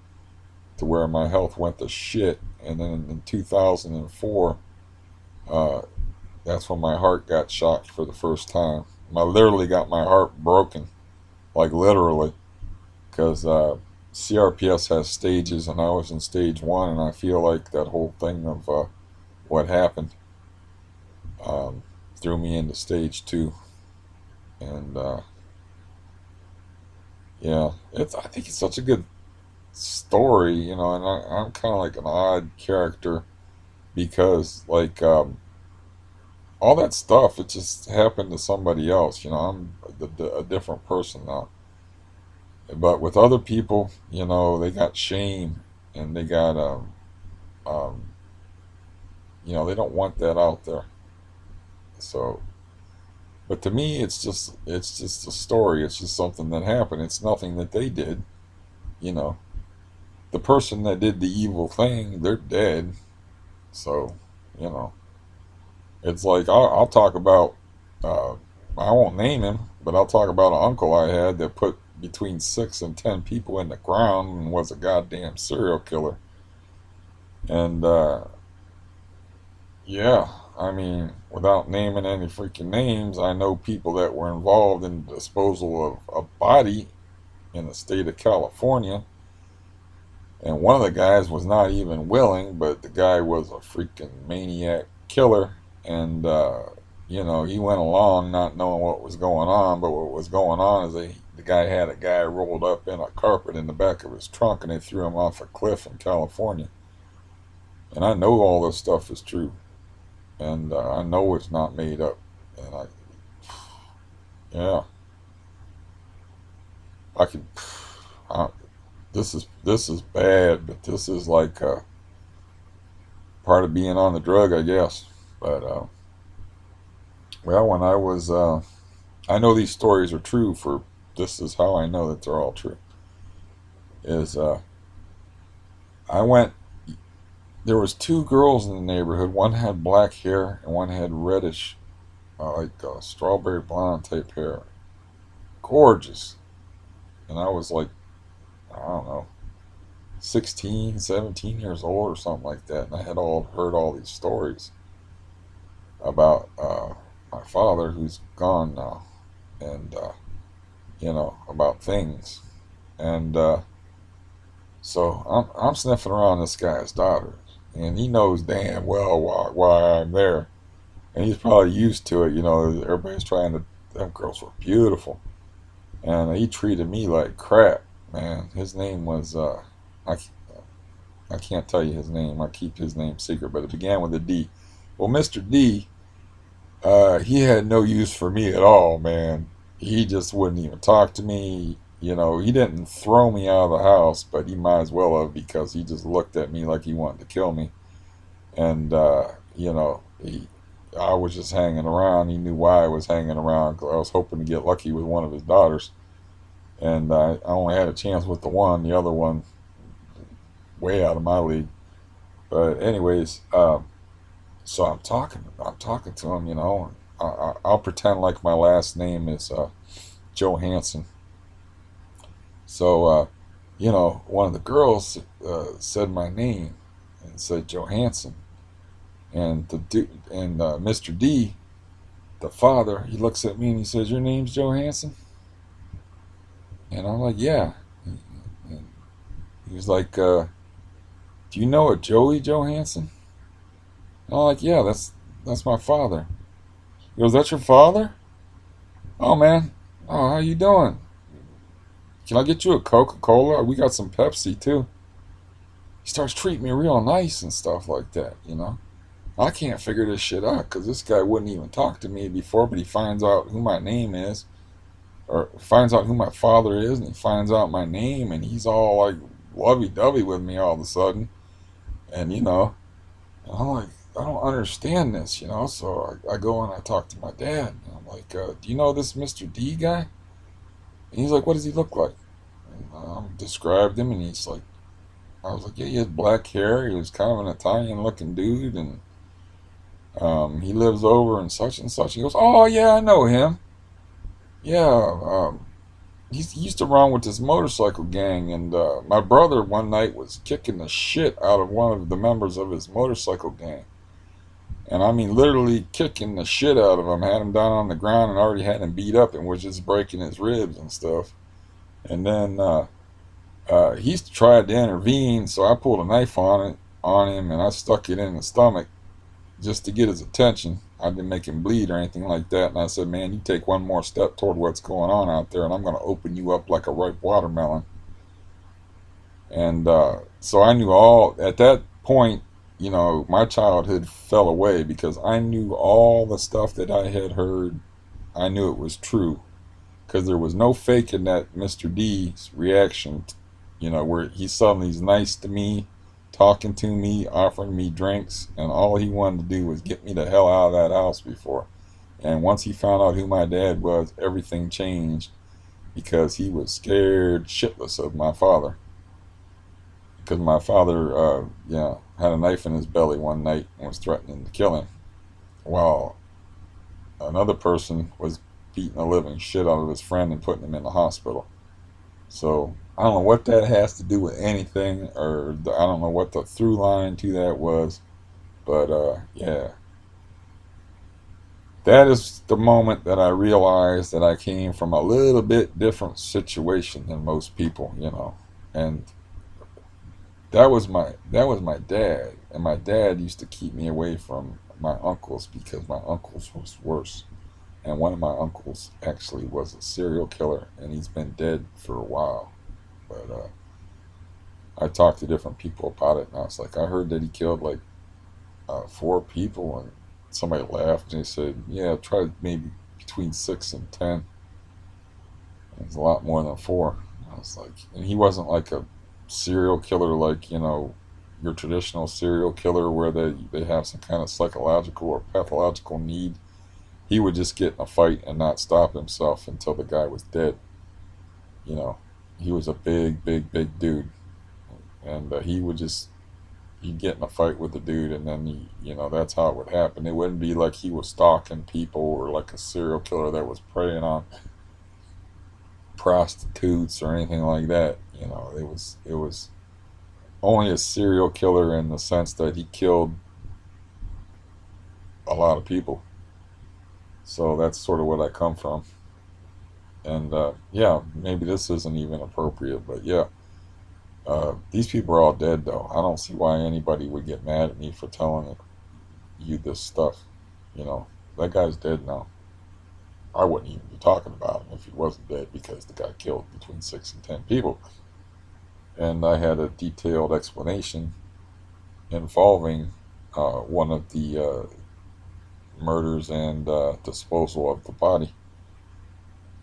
to where my health went to shit, and then in 2004, uh, that's when my heart got shocked for the first time. I literally got my heart broken, like literally, because CRPS has stages, and I was in stage one, and I feel like that whole thing of what happened um, threw me into stage 2. And yeah, I think it's such a good story, you know, and I'm kind of like an odd character because like all that stuff, it just happened to somebody else, you know. I'm a different person now. But with other people, you know, they got shame and they got um, you know, they don't want that out there. So, but to me, it's just a story. It's just something that happened. It's nothing that they did. You know, the person that did the evil thing, they're dead. So, you know, it's like I'll talk about. Uh, I won't name him, but I'll talk about an uncle I had that put between 6 and 10 people in the ground and was a goddamn serial killer. And yeah, I mean, without naming any freaking names, I know people that were involved in the disposal of a body in the state of California. And one of the guys was not even willing, but the guy was a freaking maniac killer. And, you know, he went along not knowing what was going on. But what was going on is the guy had a guy rolled up in a carpet in the back of his trunk and they threw him off a cliff in California. And I know all this stuff is true. And I know it's not made up. And yeah, I could. I, this is bad, but this is like part of being on the drug, I guess. But well, when I was, I know these stories are true. For this is how I know that they're all true. Is I went. There was 2 girls in the neighborhood. One had black hair and one had reddish, like strawberry blonde type hair. Gorgeous. And I was like, I don't know, 16, 17 years old or something like that. And I had all heard all these stories about my father who's gone now, and you know, about things. And so I'm sniffing around this guy's daughter, and he knows damn well why I'm there, and he's probably used to it. You know, everybody's trying to. Them girls were beautiful, and he treated me like crap, man. His name was I I can't tell you his name. I keep his name secret, but it began with a D. Well, Mr. D, he had no use for me at all, man. He just wouldn't even talk to me. You know, he didn't throw me out of the house, but he might as well have, because he just looked at me like he wanted to kill me. And you know, I was just hanging around. He knew why I was hanging around, because I was hoping to get lucky with one of his daughters. And I only had a chance with the one. The other one, way out of my league. But anyways, so I'm talking to him. You know, I'll pretend like my last name is Johansson. So you know, one of the girls said my name and said Johansson, and Mr. D, the father, he looks at me and he says, "Your name's Johansson?" And I'm like, "Yeah." And he was like, "Do you know a Joey Johansson?" And I'm like, "Yeah, that's my father." He goes, "That's your father? Oh man, oh, how you doing? Can I get you a Coca-Cola? We got some Pepsi too." He starts treating me real nice and stuff like that, you know. I can't figure this shit out because this guy wouldn't even talk to me before, but he finds out who my name is, or finds out who my father is, and he finds out my name, and he's all like lovey-dovey with me all of a sudden. And, you know, and I'm like, I don't understand this, you know. So I go and I talk to my dad, and I'm like, do you know this Mr. D guy? And he's like, what does he look like? And I described him, and he's like, I was like, yeah, he had black hair. He was kind of an Italian-looking dude, and he lives over in such and such. He goes, oh yeah, I know him. Yeah, he used to run with this motorcycle gang, and my brother one night was kicking the shit out of one of the members of his motorcycle gang. And I mean, literally kicking the shit out of him, had him down on the ground and already had him beat up and was just breaking his ribs and stuff. And then he tried to intervene, so I pulled a knife on him, and I stuck it in his stomach just to get his attention. I didn't make him bleed or anything like that. And I said, man, you take one more step toward what's going on out there, and I'm going to open you up like a ripe watermelon. And so I knew all, at that point, you know, my childhood fell away because I knew all the stuff that I had heard. I knew it was true because there was no faking that Mr. D's reaction, you know, where he suddenly he's nice to me, talking to me, offering me drinks, and all he wanted to do was get me the hell out of that house before. And once he found out who my dad was, everything changed because he was scared shitless of my father. Because my father, yeah, had a knife in his belly one night and was threatening to kill him, while another person was beating the living shit out of his friend and putting him in the hospital. So I don't know what that has to do with anything, or I don't know what the through line to that was, but yeah, that is the moment that I realized that I came from a little bit different situation than most people, you know, and that was my dad, and my dad used to keep me away from my uncles because my uncles was worse. And one of my uncles actually was a serial killer, and he's been dead for a while. But I talked to different people about it, and I was like, I heard that he killed like 4 people, and somebody laughed and they said, yeah, try maybe between 6 and 10. It's a lot more than four. I was like, and he wasn't like a serial killer like, you know, your traditional serial killer where they have some kind of psychological or pathological need. He would just get in a fight and not stop himself until the guy was dead. You know, he was a big, big, big dude, and he would just he'd get in a fight with the dude, and then you know, that's how it would happen. It wouldn't be like he was stalking people or like a serial killer that was preying on prostitutes or anything like that. You know, it was only a serial killer in the sense that he killed a lot of people. So that's sort of what I come from. And yeah, maybe this isn't even appropriate, but yeah, these people are all dead though. I don't see why anybody would get mad at me for telling you this stuff. You know, that guy's dead now. I wouldn't even be talking about him if he wasn't dead because the guy killed between 6 and 10 people. And I had a detailed explanation involving one of the murders and disposal of the body.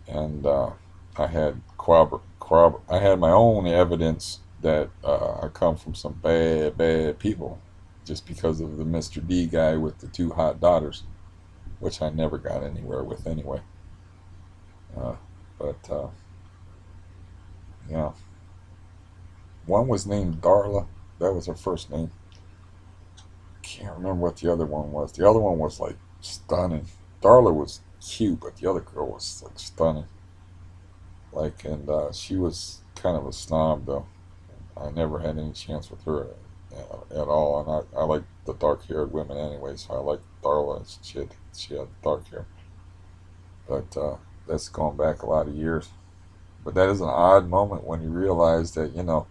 And I had I had my own evidence that I come from some bad, bad people, just because of the Mr. D guy with the 2 hot daughters, which I never got anywhere with anyway. Uh, but yeah, one was named Darla. That was her first name. Can't remember what the other one was. The other one was like stunning. Darla was cute, but the other girl was like stunning. Like, and she was kind of a snob though. I never had any chance with her at all, and I like the dark-haired women anyway, so I like Darla. She had dark hair, but that's going back a lot of years. But that is an odd moment when you realize that, you know,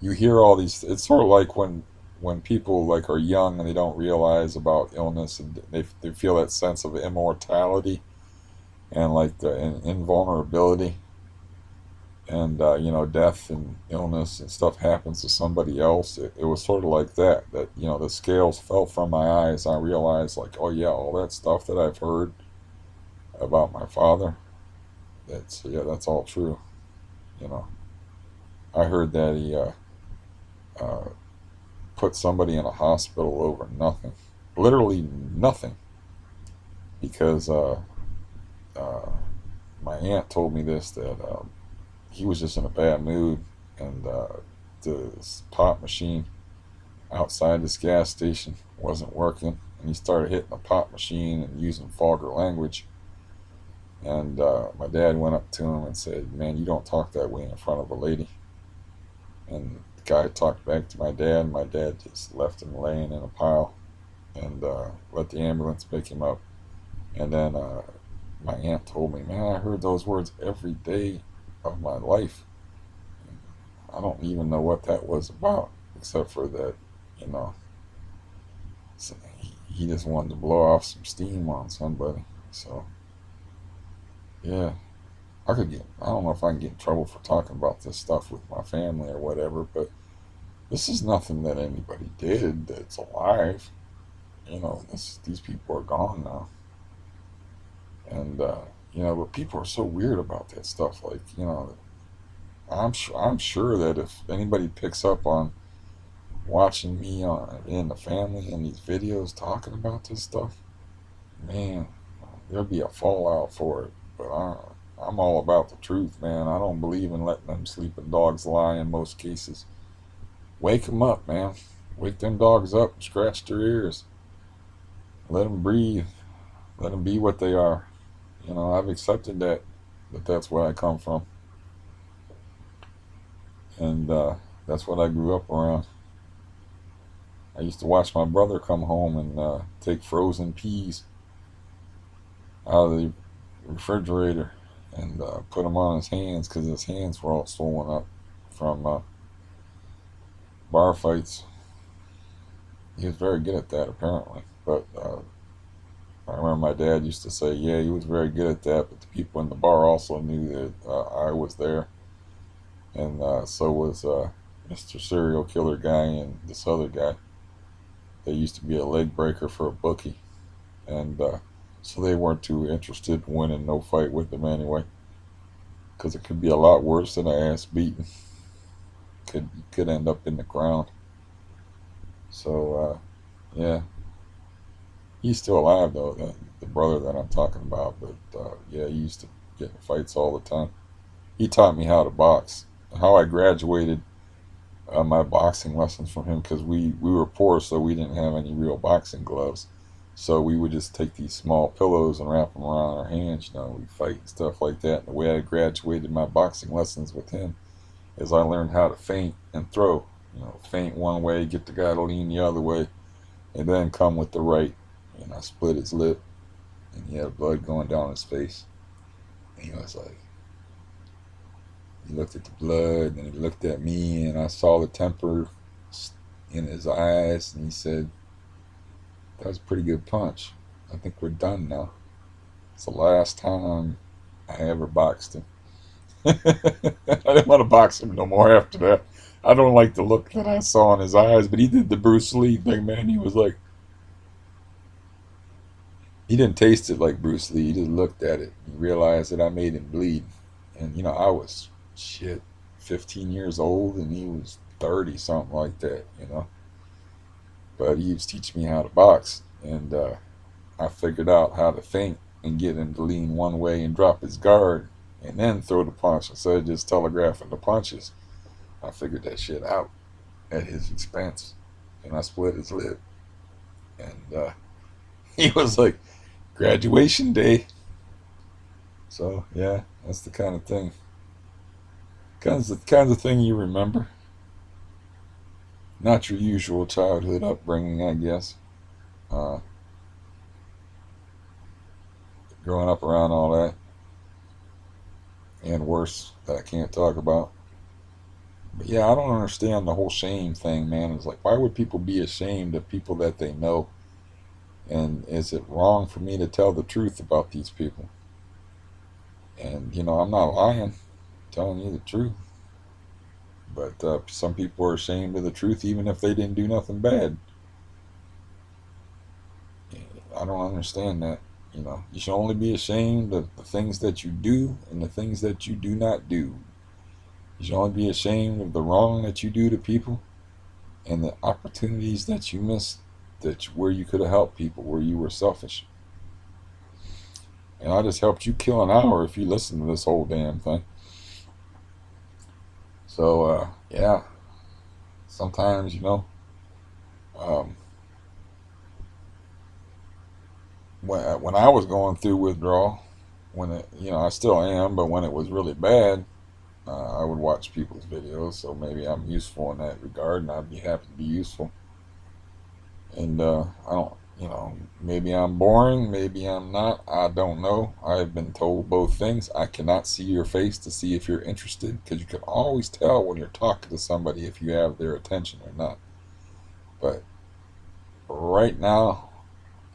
you hear all these. It's sort of like when people like are young and they don't realize about illness, and they feel that sense of immortality and like the invulnerability, and you know, death and illness and stuff happens to somebody else. It was sort of like that, you know, the scales fell from my eyes. I realized like, oh yeah, all that stuff that I've heard about my father, that's all true. You know, I heard that he uh, put somebody in a hospital over nothing, literally nothing, because uh, my aunt told me this, that he was just in a bad mood, and this pop machine outside this gas station wasn't working, and he started hitting the pop machine and using vulgar language. And my dad went up to him and said, man, you don't talk that way in front of a lady. And the guy talked back to my dad, and my dad just left him laying in a pile, and let the ambulance pick him up. And then my aunt told me, man, I heard those words every day of my life. I don't even know what that was about, except for that, you know, he just wanted to blow off some steam on somebody. So yeah, I don't know if I can get in trouble for talking about this stuff with my family or whatever, but this is nothing that anybody did that's alive. These people are gone now. And, but people are so weird about that stuff. Like, I'm sure that if anybody picks up on watching me in the family and these videos talking about this stuff, man, there'll be a fallout for it. But I'm all about the truth, man. I don't believe in letting them sleeping dogs lie in most cases. Wake them up, man. Wake them dogs up, scratch their ears, let them breathe, let them be what they are. I've accepted that that's where I come from, and that's what I grew up around. I used to watch my brother come home and take frozen peas out of the refrigerator and put them on his hands because his hands were all swollen up from bar fights. He was very good at that, apparently. But I remember my dad used to say, yeah, he was very good at that, but the people in the bar also knew that I was there. And so was Mr. Serial Killer guy and this other guy. They used to be a leg breaker for a bookie. And so they weren't too interested in winning no fight with them anyway. Because it could be a lot worse than an ass beating. Could end up in the ground. So, yeah. He's still alive, though, the brother that I'm talking about. But, yeah, he used to get in fights all the time. He taught me how to box. How I graduated my boxing lessons from him, because we were poor, so we didn't have any real boxing gloves. So we would just take these small pillows and wrap them around our hands. We'd fight and stuff like that. And the way I graduated my boxing lessons with him is I learned how to feint and throw. Feint one way, get the guy to lean the other way, and then come with the right. And I split his lip, and he had blood going down his face. And he was like, he looked at the blood, and he looked at me, and I saw the temper in his eyes, and he said, that was a pretty good punch. I think we're done now. It's the last time I ever boxed him. I didn't want to box him no more after that. I don't like the look that I saw in his eyes, but he did the Bruce Lee thing, man. He was like, he didn't taste it like Bruce Lee. He just looked at it and realized that I made him bleed. And, I was, 15 years old, and he was 30, something like that. But he was teaching me how to box, and I figured out how to feint and get him to lean one way and drop his guard and then throw the punch instead of just telegraphing the punches. I figured that shit out at his expense, and I split his lip. And he was like, graduation day. So yeah, that's the kind of thing. Kind of thing you remember. Not your usual childhood upbringing, I guess. Uh, Growing up around all that, and worse, that I can't talk about. But yeah, I don't understand the whole shame thing, man. It's like, why would people be ashamed of people that they know? And is it wrong for me to tell the truth about these people? And, I'm not lying, I'm telling you the truth. But some people are ashamed of the truth even if they didn't do nothing bad. I don't understand that. You should only be ashamed of the things that you do and the things that you do not do. You should only be ashamed of the wrong that you do to people and the opportunities that you missed, where you could have helped people, where you were selfish. And I just helped you kill an hour if you listen to this whole damn thing. So, yeah, sometimes, um, when I was going through withdrawal, I still am, but when it was really bad, I would watch people's videos, so maybe I'm useful in that regard, and I'd be happy to be useful. And I don't, maybe I'm boring, maybe I'm not, I don't know. I've been told both things. I cannot see your face to see if you're interested, because you can always tell when you're talking to somebody if you have their attention or not. But right now,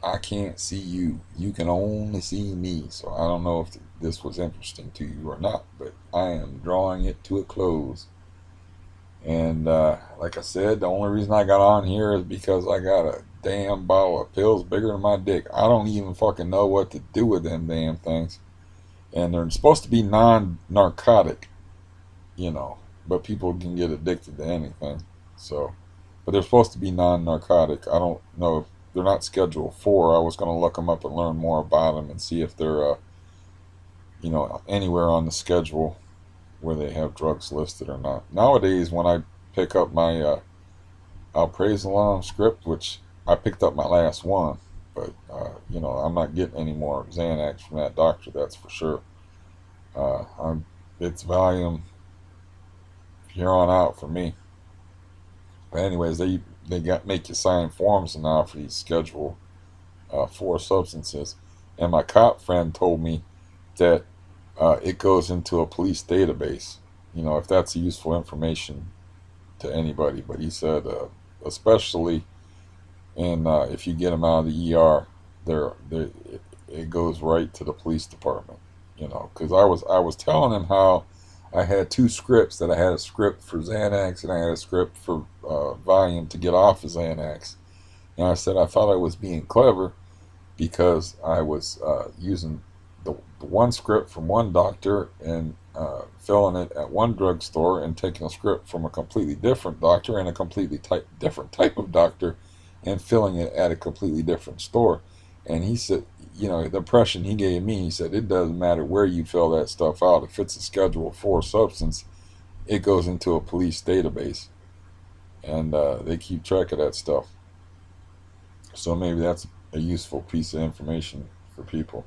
I can't see you. You can only see me. So I don't know if this was interesting to you or not, but I am drawing it to a close. And like I said, the only reason I got on here is because I got a damn bottle of pills bigger than my dick. I don't even fucking know what to do with them damn things. And they're supposed to be non-narcotic, you know, but people can get addicted to anything. So, but they're supposed to be non-narcotic. I don't know if they're not Schedule 4. I was going to look them up and learn more about them and see if they're, you know, anywhere on the schedule where they have drugs listed or not. Nowadays, when I pick up my alprazolam script, which I picked up my last one, but you know, I'm not getting any more Xanax from that doctor. That's for sure. It's Valium here on out for me. But anyways, they got make you sign forms now for these Schedule 4 substances, and my cop friend told me that it goes into a police database. You know, if that's useful information to anybody. But he said, especially in if you get them out of the ER, it goes right to the police department. You know, because I was telling him how I had two scripts. That I had a script for Xanax and I had a script for Valium to get off of Xanax. And I said I thought I was being clever because I was using the one script from one doctor and filling it at one drugstore and taking a script from a completely different doctor and a completely different type of doctor and filling it at a completely different store. And he said, you know, the impression he gave me, he said, it doesn't matter where you fill that stuff out. If it's a Schedule 4 substance, it goes into a police database. And they keep track of that stuff. So maybe that's a useful piece of information for people.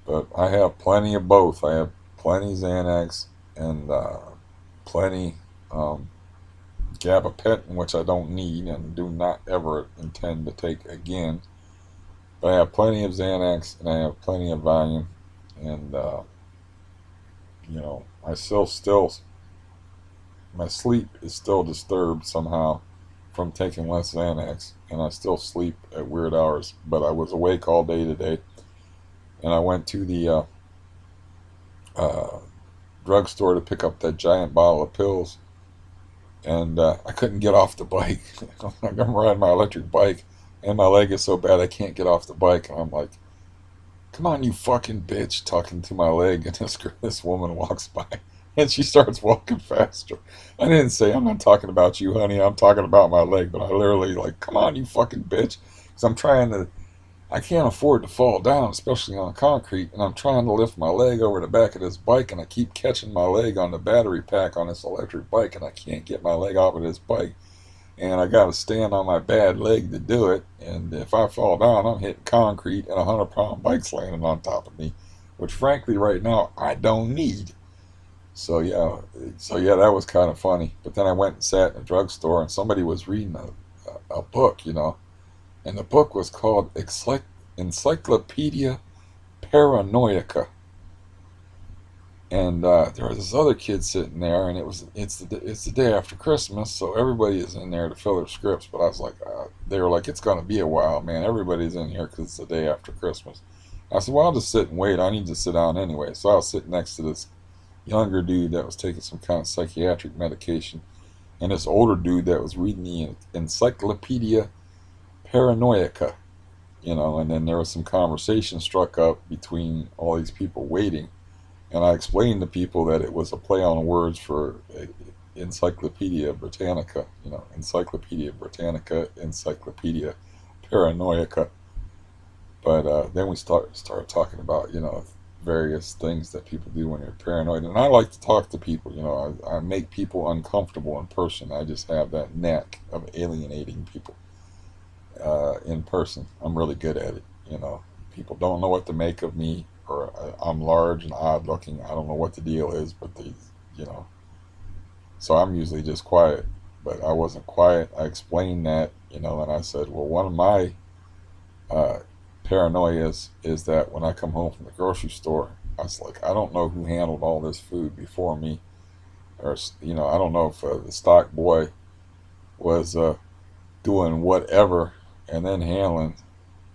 But I have plenty of both. I have plenty Xanax and plenty Gabapentin, which I don't need and do not ever intend to take again. But I have plenty of Xanax and I have plenty of Valium, and you know, my sleep is still disturbed somehow from taking less Xanax, and I still sleep at weird hours. But I was awake all day today, and I went to the uh, drugstore to pick up that giant bottle of pills, and I couldn't get off the bike. I'm riding my electric bike, and my leg is so bad I can't get off the bike. And I'm like, "Come on, you fucking bitch!" Talking to my leg, and this woman walks by, and she starts walking faster. I didn't say, "I'm not talking about you, honey. I'm talking about my leg," but I literally like, "Come on, you fucking bitch!" Because I'm trying to. I can't afford to fall down, especially on concrete, and I'm trying to lift my leg over the back of this bike, and I keep catching my leg on the battery pack on this electric bike, and I can't get my leg off of this bike, and I gotta stand on my bad leg to do it, and if I fall down, I'm hitting concrete, and a 100-pound bike's landing on top of me, which frankly, right now, I don't need. So yeah, that was kind of funny. But then I went and sat in a drugstore, and somebody was reading a book, you know, and the book was called Encyclopedia Paranoiaca. And there was this other kid sitting there, and it's the day after Christmas, so everybody is in there to fill their scripts. But I was like, they were like, it's gonna be a while, man. Everybody's in here because it's the day after Christmas. I said, well, I'll just sit and wait. I need to sit down anyway. So I was sitting next to this younger dude that was taking some kind of psychiatric medication, and this older dude that was reading the Encyclopedia Paranoiaca, you know. And then there was some conversation struck up between all these people waiting, and I explained to people that it was a play on words for Encyclopedia Britannica, you know, Encyclopedia Britannica, Encyclopedia Paranoiaca. But then we started talking about, you know, various things that people do when they're paranoid, and I like to talk to people. You know, I make people uncomfortable in person. I just have that knack of alienating people in person. I'm really good at it. You know, people don't know what to make of me, or I'm large and odd looking. I don't know what the deal is, but you know, so I'm usually just quiet. But I wasn't quiet. I explained that, you know, and I said, well, one of my uh, paranoias is that when I come home from the grocery store, I was like, I don't know who handled all this food before me, or you know, I don't know if the stock boy was doing whatever and then handling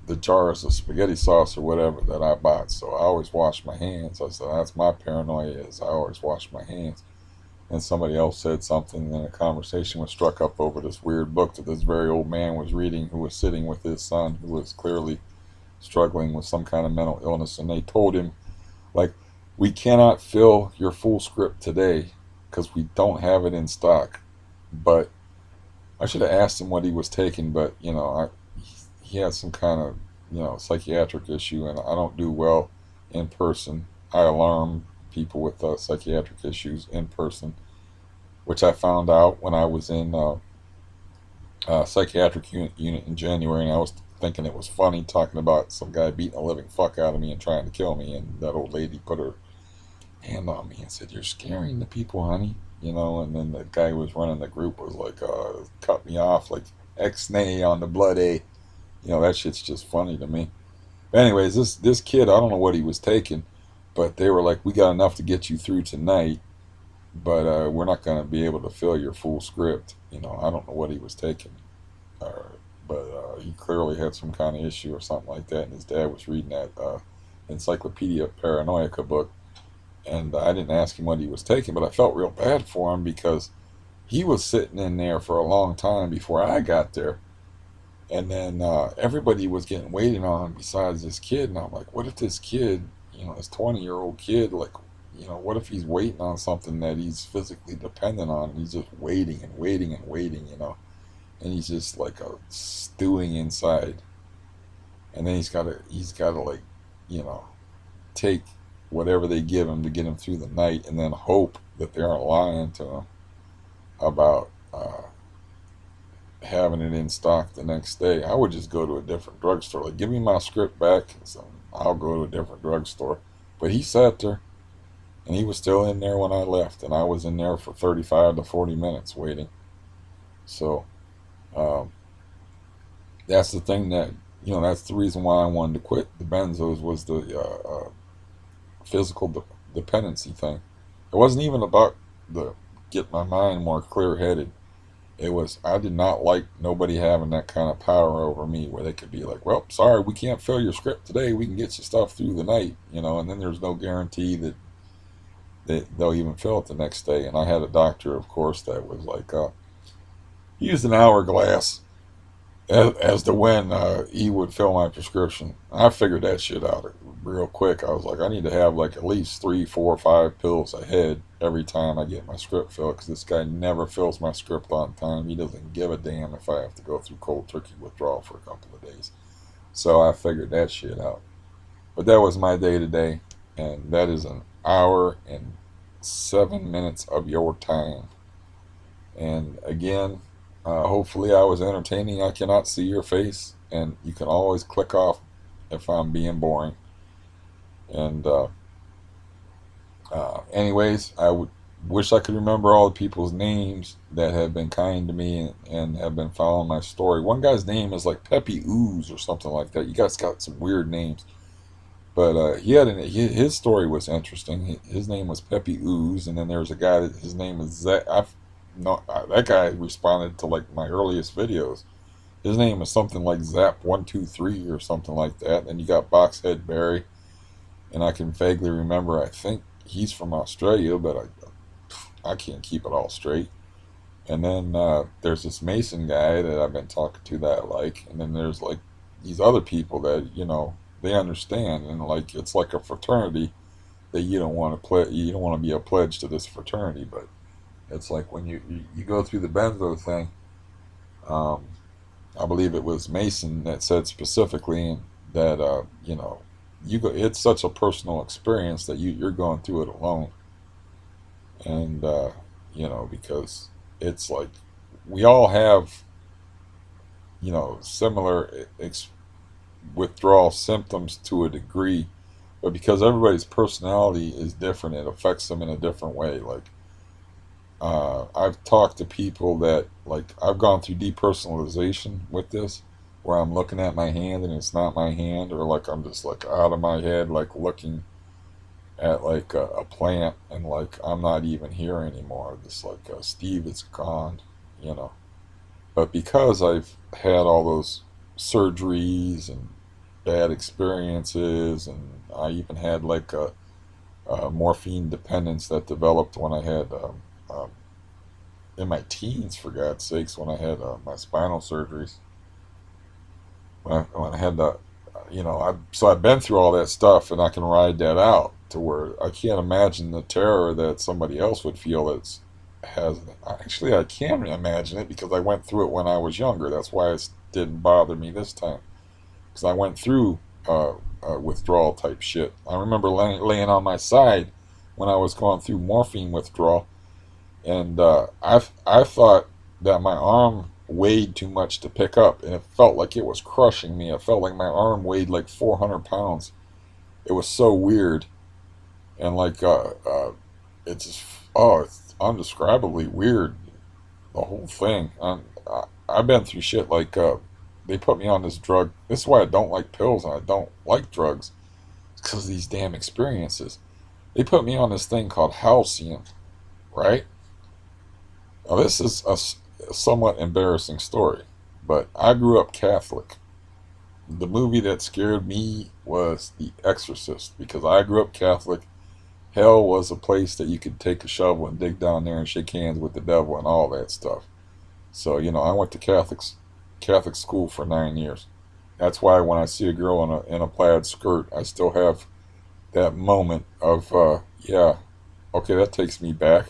the jars of spaghetti sauce or whatever that I bought. So I always wash my hands. I said that's my paranoia, is I always wash my hands. And somebody else said something, and a conversation was struck up over this weird book that this very old man was reading, who was sitting with his son, who was clearly struggling with some kind of mental illness. And they told him, like, we cannot fill your full script today because we don't have it in stock. But I should have asked him what he was taking, but, he had some kind of, psychiatric issue, and I don't do well in person. I alarm people with psychiatric issues in person, which I found out when I was in psychiatric unit in January, and I was thinking it was funny talking about some guy beating a living fuck out of me and trying to kill me, and that old lady put her hand on me and said, "You're scaring the people, honey." And then the guy who was running the group was like, cut me off like X-nay on the blood A. That shit's just funny to me. But anyways, this kid, I don't know what he was taking, but they were like, "We got enough to get you through tonight, but we're not going to be able to fill your full script." I don't know what he was taking, but he clearly had some kind of issue or something like that. And his dad was reading that Encyclopedia Paranoica book, and I didn't ask him what he was taking, but I felt real bad for him because he was sitting in there for a long time before I got there. And then everybody was getting waiting on him besides this kid. And I'm like, what if this kid, this 20-year-old kid, like, what if he's waiting on something that he's physically dependent on? And he's just waiting and waiting and waiting, and he's just like a stewing inside. And then he's got to like, take whatever they give him to get him through the night, and then hope that they aren't lying to him about having it in stock the next day. I would just go to a different drugstore. Like, give me my script back, so I'll go to a different drugstore. But he sat there, and he was still in there when I left, and I was in there for 35 to 40 minutes waiting. So um, that's the thing that, that's the reason why I wanted to quit the benzos, was the physical dependency thing. It wasn't even about the get my mind more clear-headed. It was, I did not like nobody having that kind of power over me where they could be like, "Well, sorry, we can't fill your script today. We can get you stuff through the night," and then there's no guarantee that they'll even fill it the next day. And I had a doctor, of course, that was like, he used an hourglass as to when he would fill my prescription. I figured that shit out real quick. I was like, I need to have like at least 3, 4, 5 pills ahead every time I get my script filled, because this guy never fills my script on time. He doesn't give a damn if I have to go through cold turkey withdrawal for a couple of days. So I figured that shit out. But that was my day today, and that is an hour and 7 minutes of your time. And again, hopefully I was entertaining. I cannot see your face, and you can always click off if I'm being boring. And anyways, I would wish I could remember all the people's names that have been kind to me and have been following my story. One guy's name is like Peppy Ooze or something like that. You guys got some weird names. But his story was interesting. His name was Peppy Ooze, and then there's a guy that his name is Zach. That guy responded to like my earliest videos. His name is something like Zap123 or something like that. And then you got Boxhead Barry, and I can vaguely remember, I think he's from Australia, but I can't keep it all straight. And then there's this Mason guy that I've been talking to that I like, and then there's like these other people that they understand, and like it's like a fraternity that you don't want to be a pledge to this fraternity, but it's like when you go through the benzo thing. I believe it was Mason that said specifically that it's such a personal experience that you're going through it alone, and because it's like we all have similar withdrawal symptoms to a degree, but because everybody's personality is different, it affects them in a different way. Like I've talked to people that, like, I've gone through depersonalization with this, where I'm looking at my hand and it's not my hand, or like I'm just like out of my head, like looking at like a plant, and like I'm not even here anymore. Just like Steve is gone. But because I've had all those surgeries and bad experiences, and I even had like a morphine dependence that developed when I had um, in my teens, for God's sakes, when I had my spinal surgeries. When I had the, so I've been through all that stuff, and I can ride that out to where I can't imagine the terror that somebody else would feel that's has. Actually, I can imagine it because I went through it when I was younger. That's why it didn't bother me this time, because I went through withdrawal type shit. I remember laying on my side when I was going through morphine withdrawal, and I thought that my arm weighed too much to pick up, and it felt like it was crushing me. It felt like my arm weighed like 400 pounds. It was so weird, and like it's just, it's undescribably weird. The whole thing. I've been through shit like they put me on this drug. This is why I don't like pills and I don't like drugs. It's because of these damn experiences. They put me on this thing called halcyon, right? Now, this is a somewhat embarrassing story, but I grew up Catholic. The movie that scared me was The Exorcist because I grew up Catholic. Hell was a place that you could take a shovel and dig down there and shake hands with the devil and all that stuff. So, I went to Catholic school for 9 years. That's why when I see a girl in a plaid skirt, I still have that moment of, yeah, okay, that takes me back.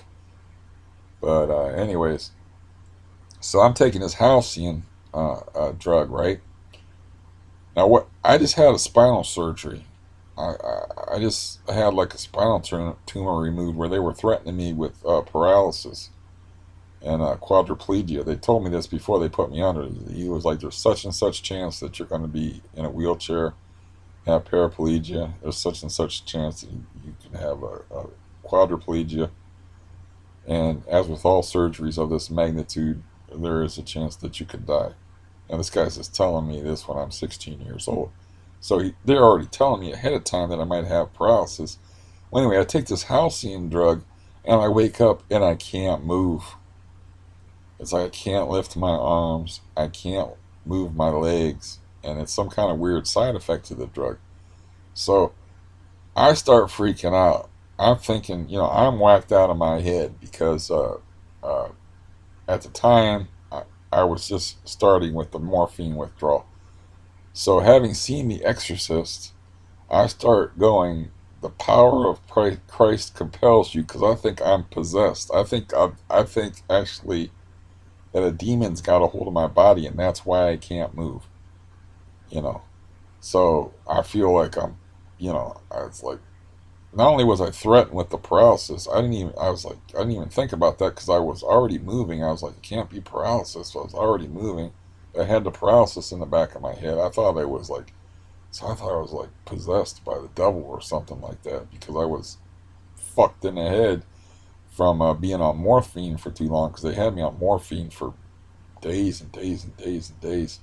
But anyways, so I'm taking this halcyon drug, right? Now, what I just had a spinal surgery. I just had like a spinal tumor removed where they were threatening me with paralysis and quadriplegia. They told me this before they put me under. He was like, "There's such and such chance that you're going to be in a wheelchair, have paraplegia. There's such and such chance that you can have a quadriplegia. And as with all surgeries of this magnitude, there is a chance that you could die." And this guy's just telling me this when I'm 16 years old. So they're already telling me ahead of time that I might have paralysis. Well, anyway, I take this halcyon drug, and I wake up and I can't move. It's like I can't lift my arms, I can't move my legs, and it's some kind of weird side effect to the drug. So I start freaking out. I'm thinking, I'm whacked out of my head because uh, at the time I was just starting with the morphine withdrawal. So having seen The Exorcist, I start going, the power of Christ compels you, because I think I'm possessed. I think actually that a demon's got a hold of my body, and that's why I can't move. You know, so I feel like I was like, not only was I threatened with the paralysis, I didn't even think about that because I was already moving. I was like, it can't be paralysis. So I was already moving. I had the paralysis in the back of my head. I thought I was like possessed by the devil or something like that because I was fucked in the head from being on morphine for too long because they had me on morphine for days and days and days and days,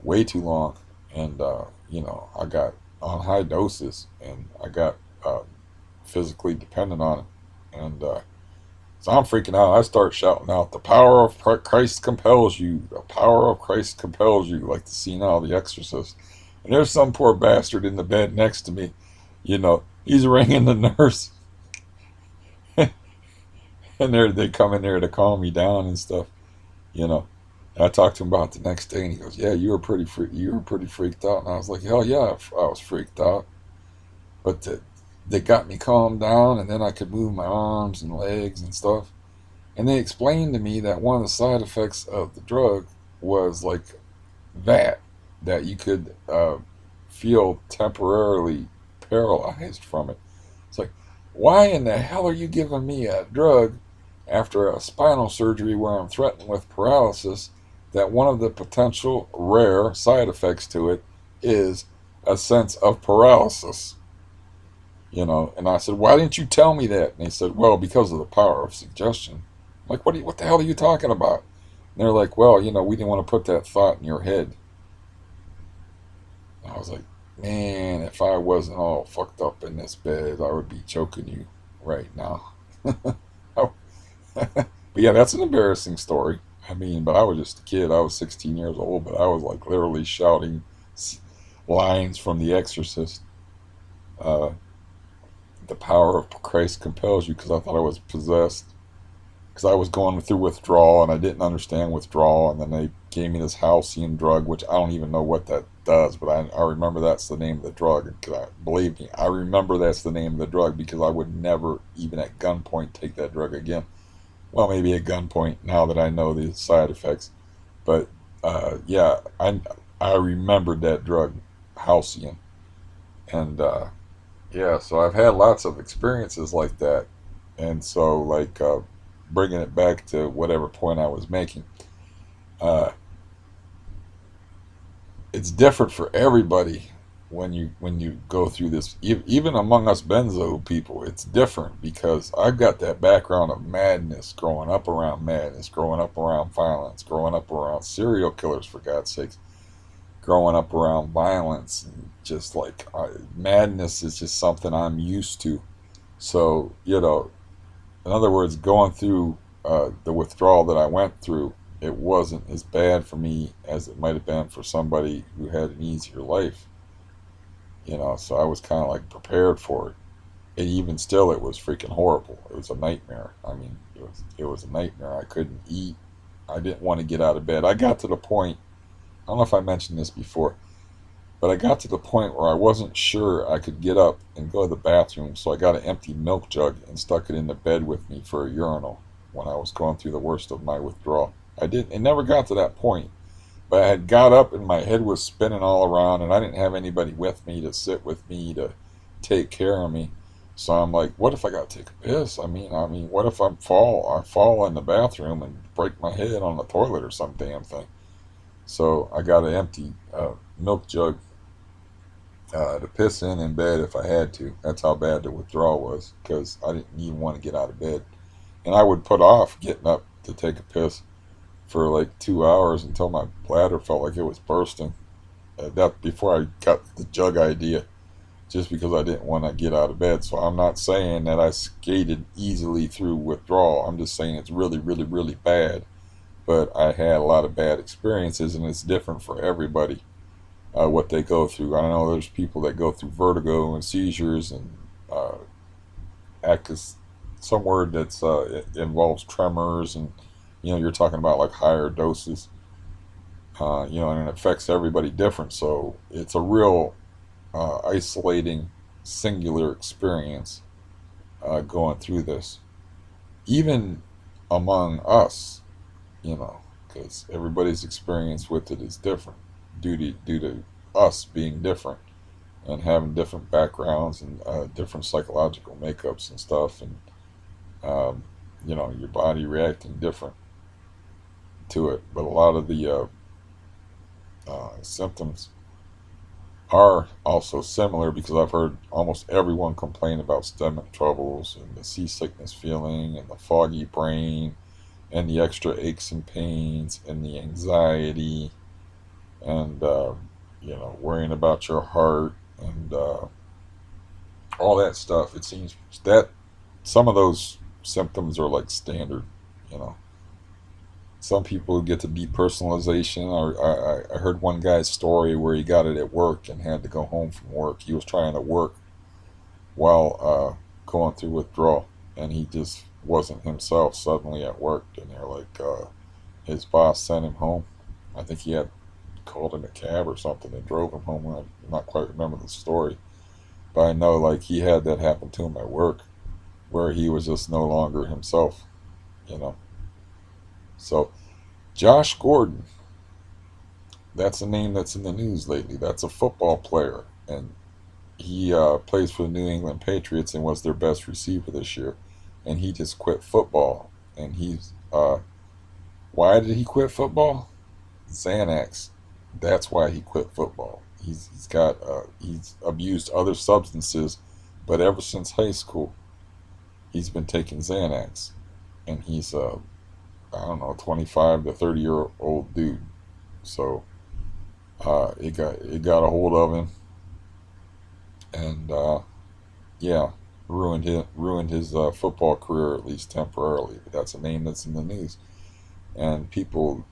way too long. And, I got on high doses and I got uh, physically dependent on it. And so I'm freaking out. I start shouting out, "The power of Christ compels you. The power of Christ compels you," like the scene out of The Exorcist. And there's some poor bastard in the bed next to me. He's ringing the nurse. And they come in there to calm me down and stuff. You know. And I talked to him about it the next day, and he goes, "Yeah, you were pretty freaked out." And I was like, "Hell yeah, I was freaked out." But they got me calmed down, and then I could move my arms and legs and stuff. And they explained to me that one of the side effects of the drug was like that you could feel temporarily paralyzed from it. It's like, why in the hell are you giving me a drug after a spinal surgery where I'm threatened with paralysis? That one of the potential rare side effects to it is a sense of paralysis. And I said, "Why didn't you tell me that?" And they said, "Well, because of the power of suggestion." I'm like, what the hell are you talking about? And they're like, "Well, we didn't want to put that thought in your head." And I was like, man, if I wasn't all fucked up in this bed, I would be choking you right now. But yeah, that's an embarrassing story. I mean, but I was just a kid. I was 16 years old, but I was like literally shouting. lines from The Exorcist. Uh, the power of Christ compels you, because I thought I was possessed. Because I was going through withdrawal and I didn't understand withdrawal, and then they gave me this halcyon drug, which I don't even know what that does, but I remember that's the name of the drug. Because believe me, I remember that's the name of the drug, because I would never, even at gunpoint, take that drug again. Well, maybe at gunpoint now that I know the side effects, but yeah, I remembered that drug, halcyon, and yeah, so I've had lots of experiences like that, and so like bringing it back to whatever point I was making, uh, it's different for everybody when you go through this. Even among us benzo people, it's different, because I've got that background of madness, growing up around madness, growing up around violence, growing up around serial killers, for God's sakes, growing up around violence, and just like madness is just something I'm used to. So, in other words, going through the withdrawal that I went through, it wasn't as bad for me as it might have been for somebody who had an easier life. So I was kind of like prepared for it. And even still, it was freaking horrible. It was a nightmare. I mean, it was a nightmare. I couldn't eat. I didn't want to get out of bed. I got to the point, I don't know if I mentioned this before, but I got to the point where I wasn't sure I could get up and go to the bathroom, so I got an empty milk jug and stuck it in the bed with me for a urinal when I was going through the worst of my withdrawal. It never got to that point, but I had got up and my head was spinning all around, and I didn't have anybody with me to sit with me to take care of me. So I'm like, what if I got to take a piss? I mean, what if I fall in the bathroom and break my head on the toilet or some damn thing? So I got an empty milk jug to piss in bed if I had to. That's how bad the withdrawal was, because I didn't even want to get out of bed. And I would put off getting up to take a piss for like 2 hours until my bladder felt like it was bursting. That before I got the jug idea, just because I didn't want to get out of bed. So I'm not saying that I skated easily through withdrawal. I'm just saying it's really, really, really bad. But I had a lot of bad experiences, and it's different for everybody what they go through. I know there's people that go through vertigo and seizures and uh, acus, some word that's it involves tremors, and you're talking about like higher doses. And it affects everybody different. So it's a real isolating, singular experience going through this, even among us, because everybody's experience with it is different due to us being different and having different backgrounds and different psychological makeups and stuff, and your body reacting different to it. But a lot of the symptoms are also similar, because I've heard almost everyone complain about stomach troubles and the seasickness feeling and the foggy brain and the extra aches and pains and the anxiety and worrying about your heart and all that stuff. It seems that some of those symptoms are like standard. You know, some people get to depersonalization. I heard one guy's story where he got it at work and had to go home from work. He was trying to work while going through withdrawal, and he just wasn't himself suddenly at work. And they're like, his boss sent him home. I think he had called him a cab or something and drove him home. I not quite remember the story, but I know like he had that happen to him at work, where he was just no longer himself. You know, so Josh Gordon, that's a name that's in the news lately. That's a football player, and he plays for the New England Patriots and was their best receiver this year. And he just quit football. And why did he quit football? Xanax. That's why he quit football. He's abused other substances, but ever since high school, he's been taking Xanax, and he's I don't know, 25 to 30-year-old dude. So it got a hold of him, and yeah, ruined his football career, at least temporarily. But that's a name that's in the news, and people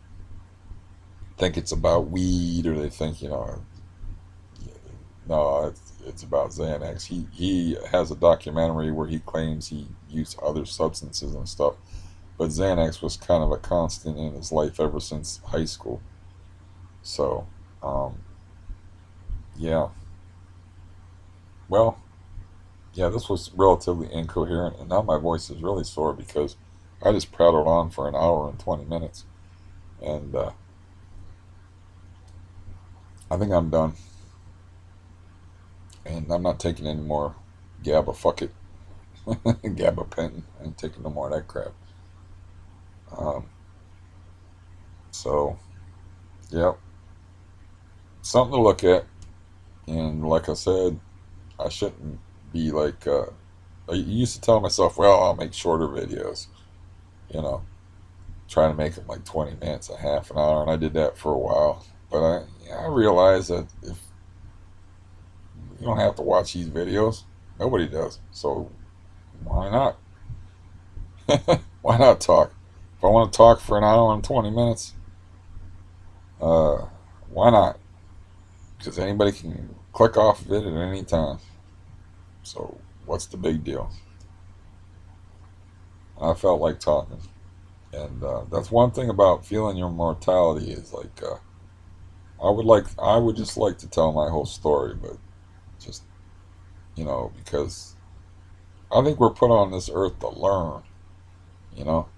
think it's about weed, or they think No, it's about Xanax. He has a documentary where he claims he used other substances and stuff, but Xanax was kind of a constant in his life ever since high school. So, um, yeah. Well, yeah, this was relatively incoherent, and now my voice is really sore because I just prattled on for an hour and 20 minutes, and I think I'm done. And I'm not taking any more GABA. Fuck it. Gabapentin. I ain't taking no more of that crap. Um, so, yep. Something to look at. And like I said, I shouldn't be like, I used to tell myself, well, I'll make shorter videos, you know, trying to make them like 20 minutes, a half an hour. And I did that for a while. But I realized that if you don't have to watch these videos, nobody does. So why not? Why not talk? If I want to talk for an hour and 20 minutes, uh, why not? Because anybody can click off of it at any time. So what's the big deal? I felt like talking, and that's one thing about feeling your mortality is like I would just like to tell my whole story, but just because I think we're put on this earth to learn, you know,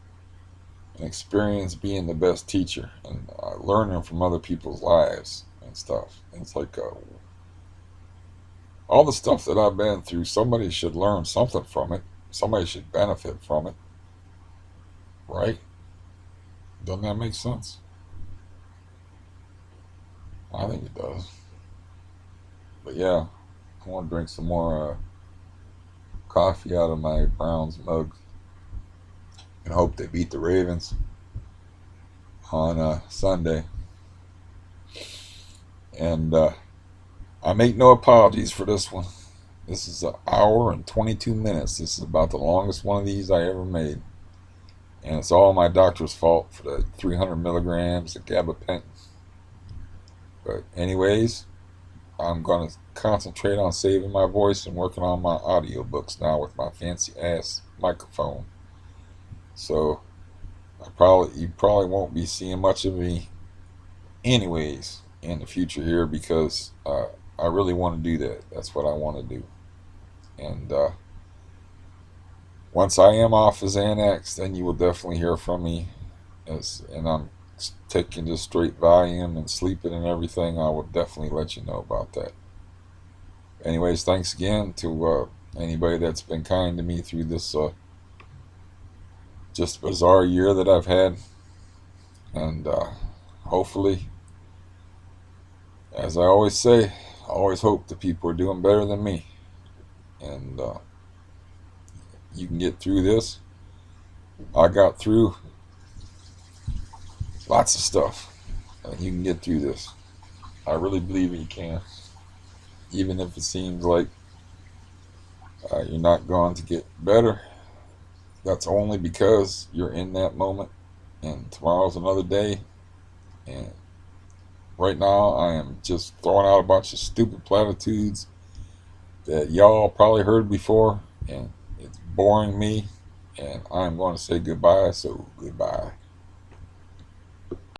and experience being the best teacher and learning from other people's lives and stuff. And it's like all the stuff that I've been through, somebody should learn something from it. Somebody should benefit from it, right? Doesn't that make sense? I think it does. But yeah, I want to drink some more coffee out of my Browns mug and hope they beat the Ravens on Sunday. And I make no apologies for this one. This is an hour and 22 minutes. This is about the longest one of these I ever made. And it's all my doctor's fault for the 300 milligrams of gabapentin. But anyways, I'm going to concentrate on saving my voice and working on my audiobooks now with my fancy ass microphone. So you probably won't be seeing much of me anyways in the future here because I really want to do that. That's what I want to do. And once I am off of Xanax, then you will definitely hear from me. And I'm taking just straight Valium and sleeping and everything. I will definitely let you know about that. Anyways, thanks again to anybody that's been kind to me through this just bizarre year that I've had. And hopefully, as I always say, I always hope that people are doing better than me. And you can get through this. I got through lots of stuff. And you can get through this. I really believe you can. Even if it seems like you're not going to get better, that's only because you're in that moment. And tomorrow's another day. And right now, I am just throwing out a bunch of stupid platitudes that y'all probably heard before. And it's boring me. And I'm going to say goodbye. So, goodbye.